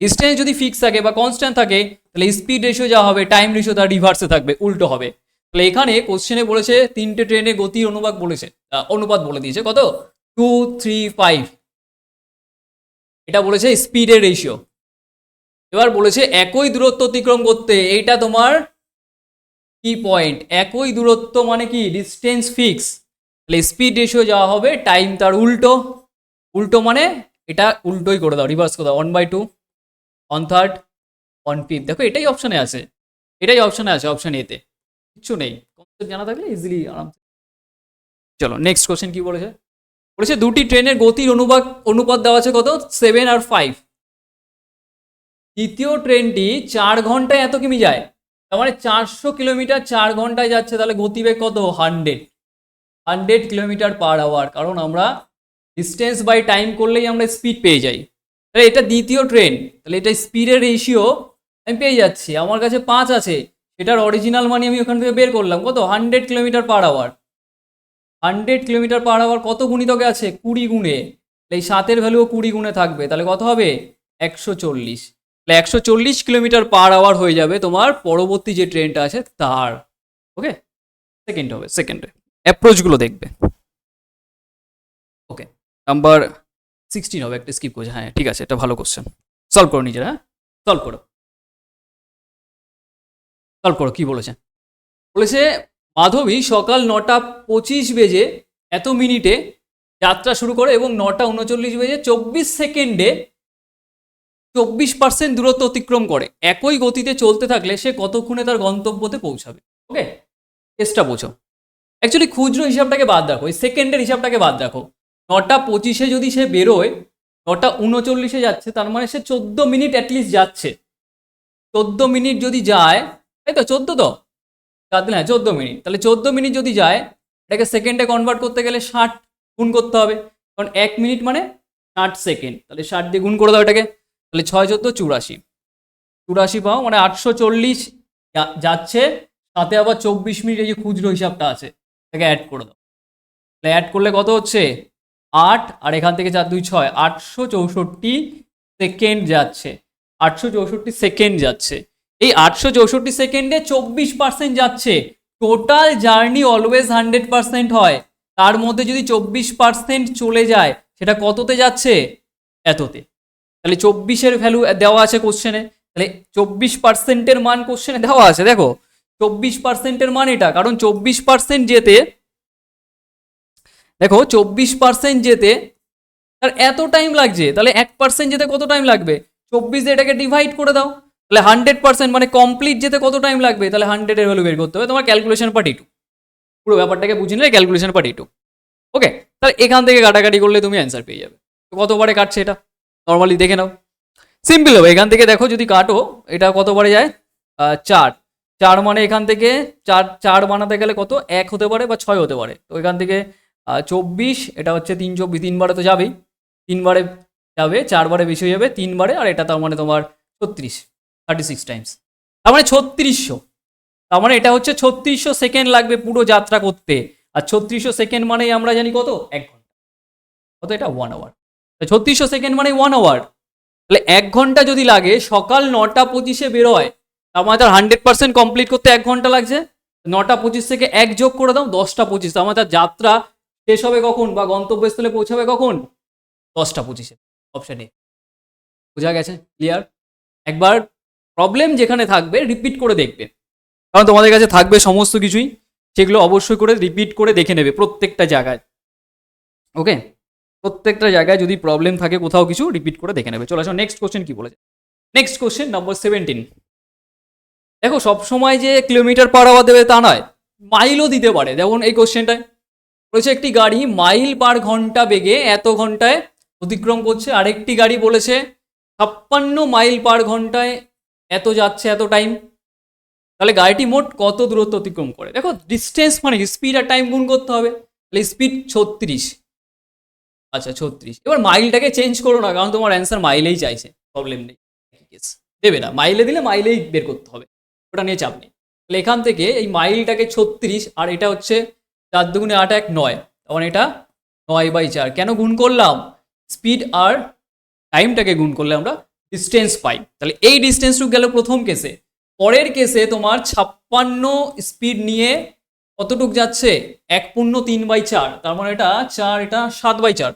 ডিস্টেন্স যদি ফিক্স থাকে বা কনস্ট্যান্ট থাকে, তাহলে স্পিড রেশিও যা হবে টাইম রেশিও তার রিভার্সে থাকবে, উল্টো হবে। তাহলে এখানে কোশ্চেনে বলেছে 3টে ট্রেনের গতির অনুপাত বলে দিয়েছে কত 2 3 5, এটা বলেছে স্পিডের রেশিও। এবার বলেছে একই দূরত্ব অতিক্রম করতে, এইটা তোমার কি পয়েন্ট, একই দূরত্ব মানে কি ডিস্টেন্স ফিক্স, তাহলে স্পিড রেশিও যাওয়া হবে টাইম তার উল্টো, উল্টো মানে এটা উল্টোই করে দাও, রিভার্স করে দাও, 1/2 1/3 1/5। দেখো এটাই অপশনে আছে, এটাই অপশনে আছে, অপশন এতে কিচ্ছু নেই, কনসেপ্ট জানা থাকলে ইজিলি আরামসে। চলো নেক্সট কোশ্চেন কি বলেছে, বলেছে দুটি ট্রেনের গতির অনুপাত দেওয়া আছে কত 7 আর 5। দ্বিতীয় ট্রেনটি 4 ঘন্টায় এত কিমি যায়, তার মানে 400 কিলোমিটার 4 ঘন্টায় যাচ্ছে, তাহলে গতিবেগ কত? 100 কিলোমিটার/আওয়ার। কারণ আমরা ডিস্টেন্স বাই টাইম করলেই আমরা স্পিড পেয়ে যাই। তাহলে এটা দ্বিতীয় ট্রেন, তাহলে এটা স্পিডের রেশিও আমি পেয়ে যাচ্ছি। আমার কাছে 5 আছে, এটার অরিজিনাল মানি আমি ওখান থেকে বের করলাম কত? 100 কিলোমিটার/আওয়ার। 100 কিলোমিটার/আওয়ার কত গুণিতকে আছে? 20 গুণে। এই 7-এর ভ্যালুও 20 গুণে থাকবে, তাহলে কত হবে? 140। তাহলে 140 কিলোমিটার/আওয়ার হয়ে যাবে তোমার পরবর্তী যে ট্রেনটা আছে তার। ওকে, সেকেন্ড হবে, সেকেন্ডে অ্যাপ্রোচগুলো দেখবে। ওকে, নাম্বার 16 হবে, একটা স্কিপ করছে। হ্যাঁ ঠিক আছে, এটা ভালো কোশ্চেন। সলভ করো নিজেরা, হ্যাঁ সলভ করো, সলভ করো। কি বলেছে? বলেছে মাধবী সকাল 9:25 বেজে এত মিনিটে যাত্রা শুরু করে এবং 9:39 বেজে 24 সেকেন্ডে 24% দূরত্ব অতিক্রম করে। একই গতিতে চলতে থাকলে সে কতক্ষণে তার গন্তব্যতে পৌঁছাবে? ওকে, চেষ্টা বোঝো। অ্যাকচুয়ালি খুচরো হিসাবটাকে বাদ রাখো, এই সেকেন্ডের হিসাবটাকে বাদ রাখো। 9:25 যদি সে বেরোয়, 9:39 যাচ্ছে, তার মানে সে 14 মিনিট অ্যাটলিস্ট যাচ্ছে। 14 মিনিট যদি যায়, তাই তো 14, তো 4 দিন, হ্যাঁ 14 মিনিট। তাহলে 14 মিনিট যদি যায়, এটাকে সেকেন্ডে কনভার্ট করতে গেলে 60 গুণ করতে হবে, কারণ 1 মিনিট মানে 60 সেকেন্ড। তাহলে 60 দিয়ে গুণ করে দাও এটাকে, তাহলে 6×14 = 84। 84 পাও, মানে 840 যাচ্ছে, সাথে আবার 24 মিনিট এই যে খুচরো হিসাবটা আছে এটাকে অ্যাড করে দাও। তাহলে অ্যাড করলে কত হচ্ছে? 8, আর এখান থেকে 4 2 6, 864 সেকেন্ড যাচ্ছে। 864 সেকেন্ড যাচ্ছে। এই 864 সেকেন্ডে 24% যাচ্ছে। টোটাল জার্নি অলওয়েজ 100% হয়, তার মধ্যে যদি 24% চলে যায়, সেটা কততে যাচ্ছে? এততে। তাহলে 24-এর ভ্যালু দেওয়া আছে কোশ্চেনে, তাহলে 24%-এর মান কোশ্চেনে দেওয়া আছে। দেখো 24%-এর মান এটা, কারণ 24% যেতে, দেখো 24% যেতে তার এত টাইম লাগছে, তাহলে 1% যেতে কত টাইম লাগবে? 24 দিয়ে এটাকে ডিভাইড করে দাও, তাহলে 100% মানে কমপ্লিট যেতে কত টাইম লাগবে? তাহলে 100-এর ভ্যালু বের করতে হবে। তোমার ক্যালকুলেশন পার্ট E2, পুরো ব্যাপারটাকে বুঝে নিলে ক্যালকুলেশন পার্ট E2। ওকে, তাহলে এখান থেকে কাটাকাটি করলে তুমি অ্যান্সার পেয়ে যাবে। কতবারে কাটছে এটা নর্মালি দেখে নাও, সিম্পল হবে। এখান থেকে দেখো যদি কাটো, এটা কতবারে যায়? 4। 4 মানে এখান থেকে 4 4 বানাতে গেলে কত? 1 হতে পারে বা 6 হতে পারে। তো এখান থেকে 24, এটা হচ্ছে 3×24, 3 বারে তো যাবেই, 3 বারে যাবে, 4 বারে বেশি হয়ে যাবে, 3 বারে, আর এটা তার মানে তোমার 36, 36 টাইমস, তার মানে 3600। তার মানে এটা হচ্ছে 3600 সেকেন্ড লাগবে পুরো যাত্রা করতে। আর 3600 সেকেন্ড মানেই আমরা জানি কত? 1 ঘন্টা। কত এটা? 1 আওয়ার। 3600 সেকেন্ড মানে 1 আওয়ার। তাহলে 1 ঘন্টা যদি লাগে, সকাল 9:25 বেরোয়, তার মানে তার 100% কমপ্লিট করতে 1 ঘন্টা লাগছে। 9:25 থেকে 1 যোগ করে দাও, 10:25। তার মানে তার যাত্রা শেষ হবে কখন বা গন্তব্যস্থলে পৌঁছাবে কখন? 10:25। Option A. বোঝা গেছে? ক্লিয়ার? একবার প্রবলেম যেখানে থাকবে রিপিট করে দেখবে, কারণ তোমাদের কাছে থাকবে সমস্ত কিছুই, সেগুলো অবশ্যই করে রিপিট করে দেখে নেবে প্রত্যেকটা জায়গায়। ওকে, প্রত্যেকটা জায়গায় যদি প্রবলেম থাকে কোথাও কিছু, রিপিট করে দেখে নেবে। চলে আসো নেক্সট কোশ্চেন কি বলেছে। Next question number 17। দেখো সবসময় যে কিলোমিটার/আওয়ার দেবে তা নয়, মাইলও দিতে পারে। যেমন এই কোশ্চেনটায় বলেছে একটি গাড়ি মাইল/ঘন্টা বেগে এত ঘন্টায় অতিক্রম করছে, আরেকটি গাড়ি বলেছে 56 মাইল/ঘন্টায় এত যাচ্ছে, এত টাইম। তাহলে গাড়িটি মোট কত দূরত্ব অতিক্রম করে? দেখো ডিস্টেন্স মানে স্পিড আর টাইম গুণ করতে হবে। তাহলে স্পিড 36, আচ্ছা 36। এবার মাইলটাকে চেঞ্জ করো না, কারণ তোমার অ্যান্সার মাইলেই চাইছে, প্রবলেম নেই, দেবে না। মাইলে দিলে মাইলেই বের করতে হবে, ওটা নিয়ে চাপ নেই। তাহলে এখান থেকে এই মাইলটাকে 36, আর এটা হচ্ছে 4 দুগুণে 8 1 9, তখন এটা 9/4। কেন গুণ করলাম? স্পিড আর টাইমটাকে গুণ করলে আমরা ডিস্টেন্স পাই। তাহলে এই ডিস্টেন্সটুকু গেল প্রথম কেসে। পরের কেসে তোমার 56 স্পিড নিয়ে কতটুক যাচ্ছে? 1/3/4, তার মানে এটা 4, এটা 7/4।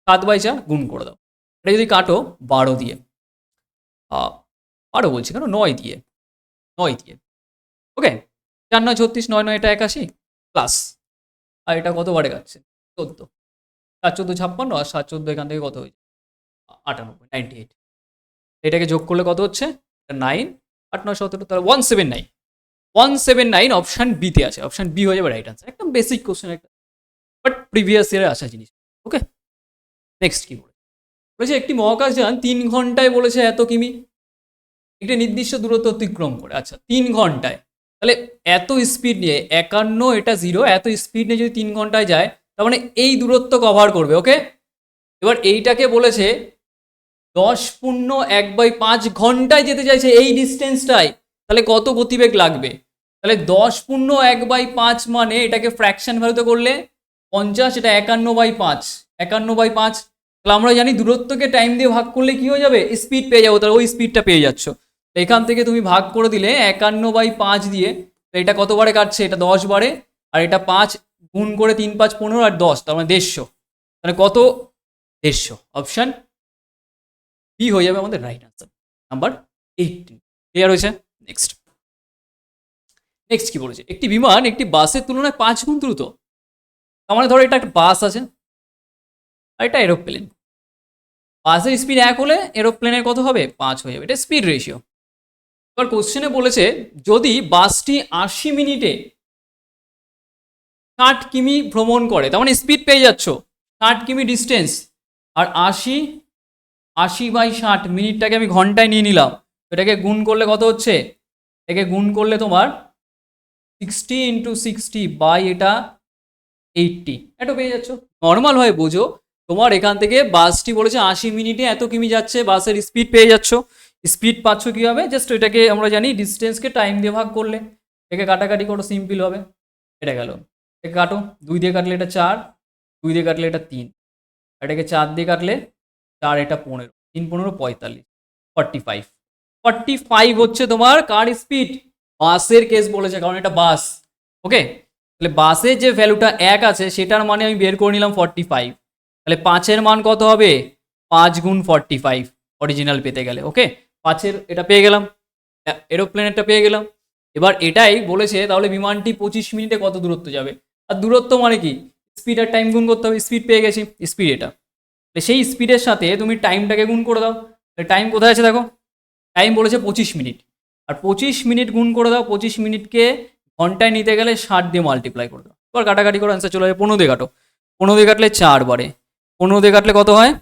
7/4 গুণ করে দাও, এটা যদি কাটো 12 দিয়ে, 12 বলছি কেন, 9 দিয়ে, 9 দিয়ে। ওকে, 4 9 36, 9 9 এটা 81 প্লাস, আর এটা কত বারে কাটছে? 14, 4 14 56, আর 7 14 এখান থেকে কত হয়েছে? 98, 98। এটাকে যোগ করলে কত হচ্ছে? 9 8 9 17, তাহলে 179। 179 অপশন বিতে আছে, অপশন বি হয়ে যাবে রাইট আনসার। একদম বেসিক কোশ্চেন একটা, বাট প্রিভিয়াস ইয়ারে আসা জিনিস। ওকে, নেক্সট কি বলেছে? বলেছে একটি মহাকাশযান 3 ঘন্টায় বলেছে এত কিমি, একটি নির্দিষ্ট দূরত্ব অতিক্রম করে। আচ্ছা 3 ঘন্টায়, তাহলে এত স্পিড নিয়ে 51, এটা 0, এত স্পিড নিয়ে যদি 3 ঘন্টায় যায়, তার মানে এই দূরত্ব কভার করবে। ওকে, এবার এইটাকে বলেছে 10^1/5 ঘন্টায় যেতে চাইছে এই ডিস্টেন্সটাই, তাহলে কত গতিবেগ লাগবে? তাহলে 10^1/5 মানে এটাকে ফ্র্যাকশন ভ্যালুতে করলে 50, এটা 51/5, 51/5। তাহলে আমরা জানি দূরত্বকে টাইম দিয়ে ভাগ করলে কি হয়ে যাবে, স্পিড পেয়ে যাবো, তাহলে ওই স্পিডটা পেয়ে যাচ্ছ। এখান থেকে তুমি ভাগ করে দিলে 51/5 দিয়ে, তো এটা কত বারে কাটছে, এটা 10 বারে, আর এটা 5 গুণ করে 3 5 15 আর 10, তার মানে 150। তাহলে কত, 150। অপশন বি হয়ে যাবে আমাদের রাইট আনসার, নাম্বার 18। ক্লিয়ার হয়েছে? নেক্সট কি বলেছে, একটি বিমান একটি বাসের তুলনায় 5 গুণ দ্রুত। তার মানে ধরো এটা একটা বাস আছে আর এটা এরোপ্লেন, বাসের স্পিড 1 হলে এরোপ্লেনের কত হবে, 5 হয়ে যাবে, এটা স্পিড রেশিও। এবার কোশ্চেনে বলেছে যদি বাসটি 80 মিনিটে 60 কিমি ভ্রমণ করে, তার মানে স্পিড পেয়ে যাচ্ছ 60 কিমি ডিস্টেন্স, আর 80/60 মিনিটটাকে আমি ঘন্টায় নিয়ে নিলাম, এটাকে গুণ করলে কত হচ্ছে, এটাকে গুণ করলে তোমার 60 × 60 বাই এটা 80, এটা পেয়ে যাচ্ছ। নর্মাল হয় বোঝো, তোমার এখান থেকে বাসটি বলেছে 80 মিনিটে এত কিমি যাচ্ছে, বাসের স্পিড পেয়ে যাচ্ছ। স্পিড পাচ্ছ কীভাবে, জাস্ট এটাকে আমরা জানি ডিস্টেন্সকে টাইম দিয়ে ভাগ করলে, এটাকে কাটাকাটি করো, সিম্পল হবে। এটা গেল, এটাকে কাটো, 2 দিয়ে কাটলে এটা 4, 2 দিয়ে কাটলে এটা 3, এটাকে 4 দিয়ে কাটলে 4, এটা 15, 3 15 45, 45 হচ্ছে তোমার কার স্পিড, বাসের কেস বলেছে, কারণ এটা বাস। ওকে, তাহলে বাসের যে ভ্যালুটা 1 আছে সেটার মানে আমি বের করে নিলাম 45, তাহলে 5-এর মান কত হবে, 5 গুণ 45 অরিজিনাল পেতে গেলে। ওকে, 5-এর এটা পেয়ে গেলাম, এরোপ্লেনেরটা পেয়ে গেলাম। এবার এটাই বলেছে তাহলে বিমানটি 25 মিনিটে কত দূরত্ব যাবে, আর দূরত্ব মানে কি, স্পিড আর টাইম গুণ করতে হবে, স্পিড পেয়ে গেছি, স্পিড এটা, সেই স্পিডের সাথে তুমি টাইমটাকে গুণ করে দাও। টাইম কোথায় আছে দেখো, টাইম বলেছে 25 মিনিট, আর 25 মিনিট গুণ করে দাও, 25 মিনিটকে ঘন্টায় নিতে গেলে 60 দিয়ে মাল্টিপ্লাই করে দাও, এবার কাটাকাটি করে অ্যান্সার চলে যাবে। 15 দিয়ে কাটো, 15 দিয়ে কাটলে 4 বারে, 15 দিয়ে কাটলে কত হয়,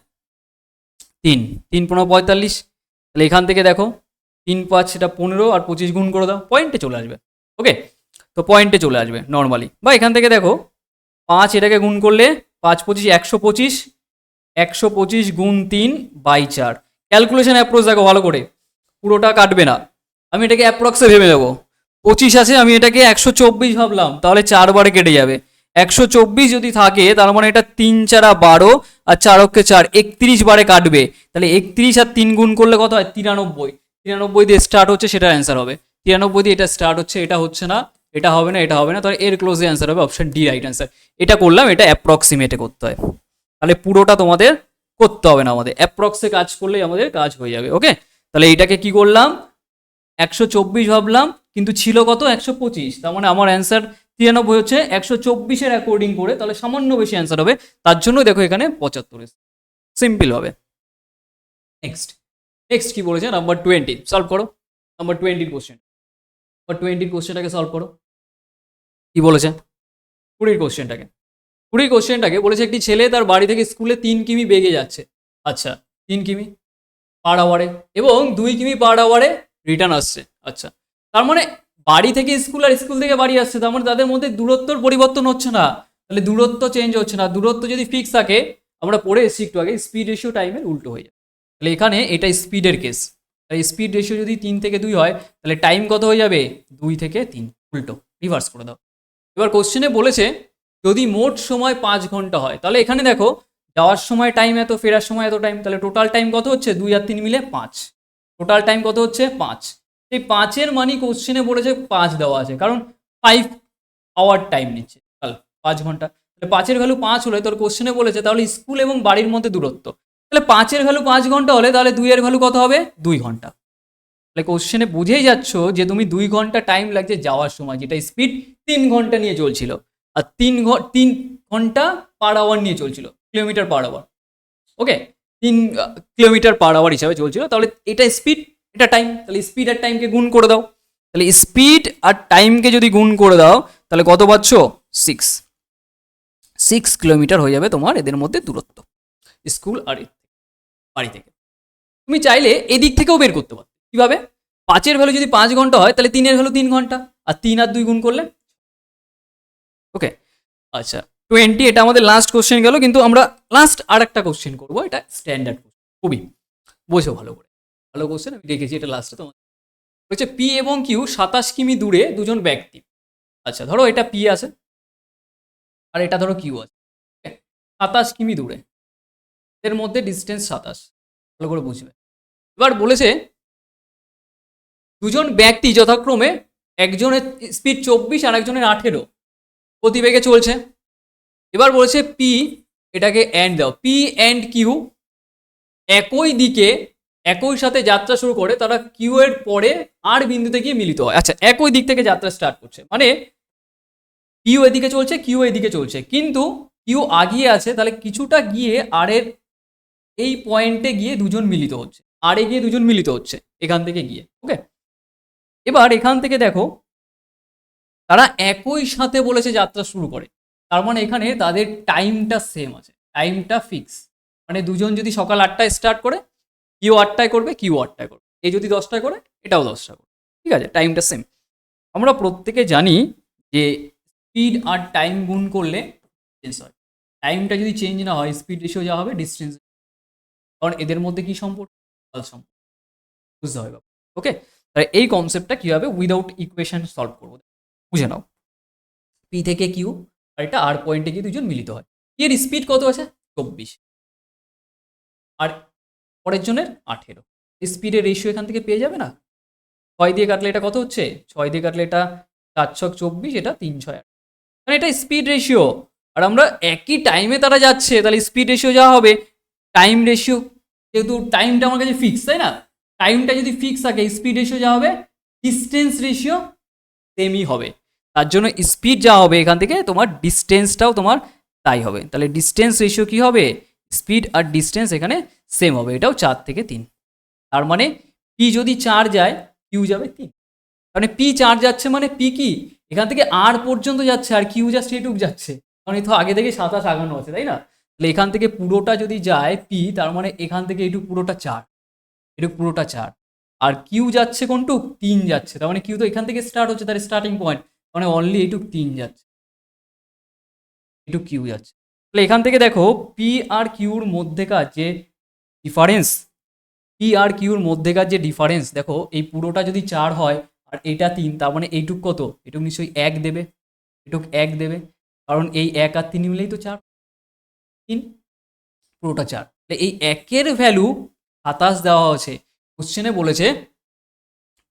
3, 3 15 45। তাহলে এখান থেকে দেখো 3 5 সেটা 15, আর 25 গুণ করে দাও, পয়েন্টে চলে আসবে। ওকে, তো পয়েন্টে চলে আসবে নর্মালি, বা এখান থেকে দেখো 5 এটাকে গুণ করলে 5 25 125, 125 গুণ 3 বাই 4। ক্যালকুলেশন অ্যাপ্রোচ দেখো ভালো করে, পুরোটা কাটবে না, আমি এটাকে অ্যাপ্রক্সে ভেবে দেবো। 25 আছে, আমি এটাকে 124 ভাবলাম, তাহলে 4 বারে কেটে যাবে। 124 যদি থাকে তার মানে এটা 3 4 12, আর 4 অক্ষে 4, 31 বারে কাটবে। তাহলে 31 আর 3 গুণ করলে কত হয়, 93। 93 দিয়ে স্টার্ট হচ্ছে, সেটা অ্যান্সার হবে। 93 দিয়ে এটা স্টার্ট হচ্ছে, এটা হচ্ছে না, এটা হবে না, এটা হবে না, তাহলে এর ক্লোজে অ্যান্সার হবে অপশন ডি রাইট অ্যান্সার। এটা করলাম, এটা অ্যাপ্রক্সিমেটে করতে হয়, তাহলে পুরোটা তোমাদের করতে হবে না, আমাদের অ্যাপ্রক্সে কাজ করলেই আমাদের কাজ হয়ে যাবে। ওকে, তাহলে এইটাকে কি করলাম, 124 ভাবলাম, কিন্তু ছিল কত, 125, তার মানে আমার অ্যান্সার 93 হচ্ছে 124-এর অ্যাকর্ডিং করে, তাহলে সামান্য বেশি অ্যান্সার হবে, তার জন্য দেখো এখানে 75। সিম্পল হবে। নেক্সট কি বলেছে, নাম্বার 20 সলভ করো। নাম্বার 20 কোশ্চেন, নাম্বার 20 কোশ্চেনটাকে সলভ করো। কি বলেছে 20 কোশ্চেনটাকে বলেছে একটি ছেলে তার বাড়ি থেকে স্কুলে 3 কিমি বেগে যাচ্ছে। আচ্ছা 3 কিমি পার আওয়ারে এবং 2 কিমি পার আওয়ারে রিটার্ন আসছে। আচ্ছা, তার মানে বাড়ি থেকে স্কুল আর স্কুল থেকে বাড়ি আসছে, তার মানে তাদের মধ্যে দূরত্বর পরিবর্তন হচ্ছে না, তাহলে দূরত্ব চেঞ্জ হচ্ছে না। দূরত্ব যদি ফিক্স থাকে, আমরা পড়ে এসেছি একটু আগে, স্পিড রেশিও টাইমের উল্টো হয়ে যায়। তাহলে এখানে এটা স্পিডের কেস, তাহলে স্পিড রেশিও যদি 3 থেকে 2 হয়, তাহলে টাইম কত হয়ে যাবে, 2 থেকে 3, উল্টো রিভার্স করে দাও। এবার কোশ্চেনে বলেছে যদি মোট সময় 5 ঘন্টা হয়, তাহলে এখানে দেখো যাওয়ার সময় টাইম এত, ফেরার সময় এত টাইম, তাহলে টোটাল টাইম কত হচ্ছে, 2 আর 3 মিলে 5, টোটাল টাইম কত হচ্ছে 5। এই 5-এর মানি কোশ্চেনে বলেছে 5 দেওয়া আছে, কারণ 5 আওয়ার টাইম নিচ্ছে, তাহলে 5 ঘন্টা, তাহলে 5-এর ভ্যালু 5 হলে তোর কোশ্চেনে বলেছে তাহলে স্কুল এবং বাড়ির মধ্যে দূরত্ব, তাহলে 5-এর ভ্যালু 5 ঘন্টা হলে তাহলে 2-এর ভ্যালু কত হবে, 2 ঘন্টা। তাহলে কোশ্চেনে বুঝেই যাচ্ছ যে তুমি 2 ঘন্টা টাইম লাগছে যাওয়ার সময়, যেটা স্পিড 3 ঘন্টা নিয়ে চলছিল, আর 3 ঘন্টা পার আওয়ার নিয়ে চলছিল, কিলোমিটার পার আওয়ার। ওকে, 3 কিলোমিটার পার আওয়ার হিসাবে চলছিল, তাহলে এটা স্পিড, এটা টাইম, তাহলে স্পিড আর টাইমকে গুণ করে দাও। তাহলে স্পিড আর টাইমকে যদি গুণ করে দাও, তাহলে কত পাচ্ছ, 6 কিলোমিটার হয়ে যাবে তোমার এদের মধ্যে দূরত্ব, স্কুল আর বাড়ি থেকে। তুমি চাইলে এদিক থেকেও বের করতে পারো, কিভাবে, 5-এর ভ্যালু যদি 5 ঘন্টা হয় তাহলে 3-এর ভ্যালু 3 ঘন্টা, আর 3 আর 2 গুণ করলে ওকে। আচ্ছা 20, এটা আমাদের লাস্ট কোশ্চেন গেল, কিন্তু আমরা লাস্ট আর একটা কোশ্চেন করবো, এটা স্ট্যান্ডার্ড কোশ্চেন, খুবই বোঝো ভালো করে, ভালো কোশ্চেন আমি রেখেছি এটা লাস্টে তোমার। হচ্ছে পি এবং কিউ 27 কিমি দূরে দুজন ব্যক্তি। আচ্ছা ধরো এটা পি আছে আর এটা ধরো কিউ আছে, 27 কিমি দূরে, এর মধ্যে ডিস্টেন্স 27, ভালো করে বুঝবে। এবার বলেছে দুজন ব্যক্তি যথাক্রমে একজনের স্পিড 24 আর একজনের 18 গতিবেগে চলছে। এবার বলেছে পি, এটাকে অ্যান্ড দাও, পি অ্যান্ড কিউ একই দিকে একই সাথে যাত্রা শুরু করে, তারা কিউ এর পরে আর বিন্দুতে গিয়ে মিলিত হয়। আচ্ছা একই দিক থেকে যাত্রা স্টার্ট করছে, মানে কিউ এদিকে চলছে, কিউ এদিকে চলছে, কিন্তু কিউ আগিয়ে আছে, তাহলে কিছুটা গিয়ে আর এর এই পয়েন্টে গিয়ে দুজন মিলিত হচ্ছে, আর এ গিয়ে দুজন মিলিত হচ্ছে এখান থেকে গিয়ে, ওকে। এবার এখান থেকে দেখো তারা একই সাথে বলেছে যাত্রা শুরু করে, তার মানে এখানে তাদের টাইমটা সেম আছে, টাইমটা ফিক্স, মানে দুজন যদি সকাল 8টায় স্টার্ট করে, কিউ 8টায় করবে, কিউ 8টায় করবে, এই যদি 10টায় করে এটাও 10টা করবে, ঠিক আছে, টাইমটা সেম। আমরা প্রত্যেকে জানি যে স্পিড আর টাইম গুণ করলে চেঞ্জ হয়, টাইমটা যদি চেঞ্জ না হয় স্পিড রেশিও যা হবে ডিস্টেন্স, কারণ এদের মধ্যে কি সম্পর্ক, সম্পর্ক, বুঝতে হবে, ওকে। তাহলে এই কনসেপ্টটা কীভাবে উইদাউট ইকুয়েশন সলভ করবো বুঝে নাও। পি থেকে কিউ আর এটা আর পয়েন্টে গিয়ে দুজন মিলিত হয়, এর স্পিড কত আছে 24 আর পরের জনের 18, স্পিডের রেশিও এখান থেকে পেয়ে যাবে না, 6 দিয়ে কাটলে এটা কত হচ্ছে, 6 দিয়ে কাটলে এটা 4 × 24, এটা 3 × 8, মানে এটা স্পিড রেশিও। আর আমরা একই টাইমে তারা যাচ্ছে, তাহলে স্পিড রেশিও যা হবে টাইম রেশিও, যেহেতু টাইমটা আমার কাছে ফিক্স, তাই না, টাইমটা যদি ফিক্স থাকে স্পিড রেশিও যা হবে ডিস্টেন্স রেশিও সেমই হবে, তার জন্য স্পিড যা হবে এখান থেকে তোমার ডিস্টেন্সটাও তোমার তাই হবে, তাহলে ডিস্টেন্স রেশিও কি হবে, স্পিড আর ডিস্টেন্স এখানে সেম হবে, এটাও 4 থেকে 3, তার মানে পি যদি 4 যায় কিউ যাবে 3, মানে পি 4 যাচ্ছে মানে পি কি এখান থেকে আর পর্যন্ত যাচ্ছে, আর কিউ জাস্ট এটুক যাচ্ছে, কারণ এই তো আগে থেকে 27 আগানো আছে, তাই না, তাহলে এখান থেকে পুরোটা যদি যায় পি, তার মানে এখান থেকে এটুক পুরোটা 4, এটুক পুরোটা 4, আর কিউ যাচ্ছে কোনটুক 3 যাচ্ছে, তার মানে কিউ তো এখান থেকে স্টার্ট হচ্ছে, তার স্টার্টিং পয়েন্ট, মানে অনলি এইটুক 3 যাচ্ছে, এটুক কিউ যাচ্ছে। তাহলে এখান থেকে দেখো পি আর কিউর মধ্যেকার যে ডিফারেন্স, পি আর কিউর মধ্যেকার যে ডিফারেন্স দেখো, এই পুরোটা যদি 4 হয় আর এটা 3, তার মানে এইটুক কত, এটুক নিশ্চয়ই 1 দেবে, এটুক 1 দেবে, কারণ এই 1 আর 3 মিলেই তো 4, 3 পুরোটা 4, তাহলে এই 1-এর ভ্যালু 27 দেওয়া আছে, কোশ্চেনে বলেছে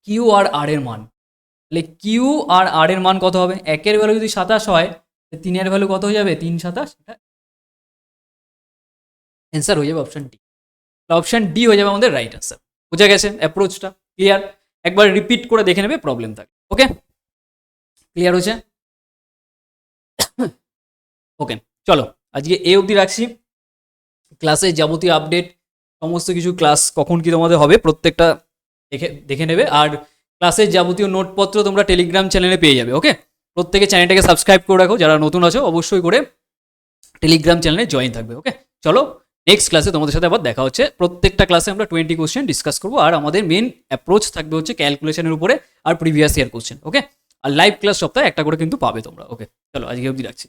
কিউ আর আর এর মান, তাহলে কিউ আর আর এর মান কত হবে, 1-এর ভ্যালু যদি 27 হয় 3-এর ভ্যালু কত হয়ে যাবে, 3 × 27, এটা অ্যান্সার হয়ে যাবে অপশন ডি, অপশন ডি হয়ে যাবে আমাদের রাইট অ্যান্সার। বোঝা গেছে অ্যাপ্রোচটা, ক্লিয়ার, একবার রিপিট করে দেখে নেবে প্রবলেম থাকে, ওকে, ক্লিয়ার হয়েছে, ওকে। চলো আজকে এই অবধি রাখছি, ক্লাসে যাবতীয় আপডেট সমস্ত কিছু, ক্লাস কখন কি তোমাদের হবে প্রত্যেকটা দেখে নেবে, আর ক্লাসের যাবতীয় নোটপত্র তোমরা টেলিগ্রাম চ্যানেলে পেয়ে যাবে, ওকে। প্রত্যেকে চ্যানেলটাকে সাবস্ক্রাইব করে রাখো, যারা নতুন আছো অবশ্যই করে টেলিগ্রাম চ্যানেলে জয়েন থাকবে, ওকে। চলো নেক্সট ক্লাসে তোমাদের সাথে আবার দেখা হচ্ছে, প্রত্যেকটা ক্লাসে আমরা 20 কোশ্চেন ডিসকাস করবো, আর আমাদের মেন অ্যাপ্রোচ থাকবে হচ্ছে ক্যালকুলেশনের উপরে আর প্রিভিয়াস ইয়ার কোশ্চেন, ওকে। আর লাইভ ক্লাস সপ্তাহে একটা করে কিন্তু পাবে তোমরা, ওকে। চলো আজকে অবধি রাখছি।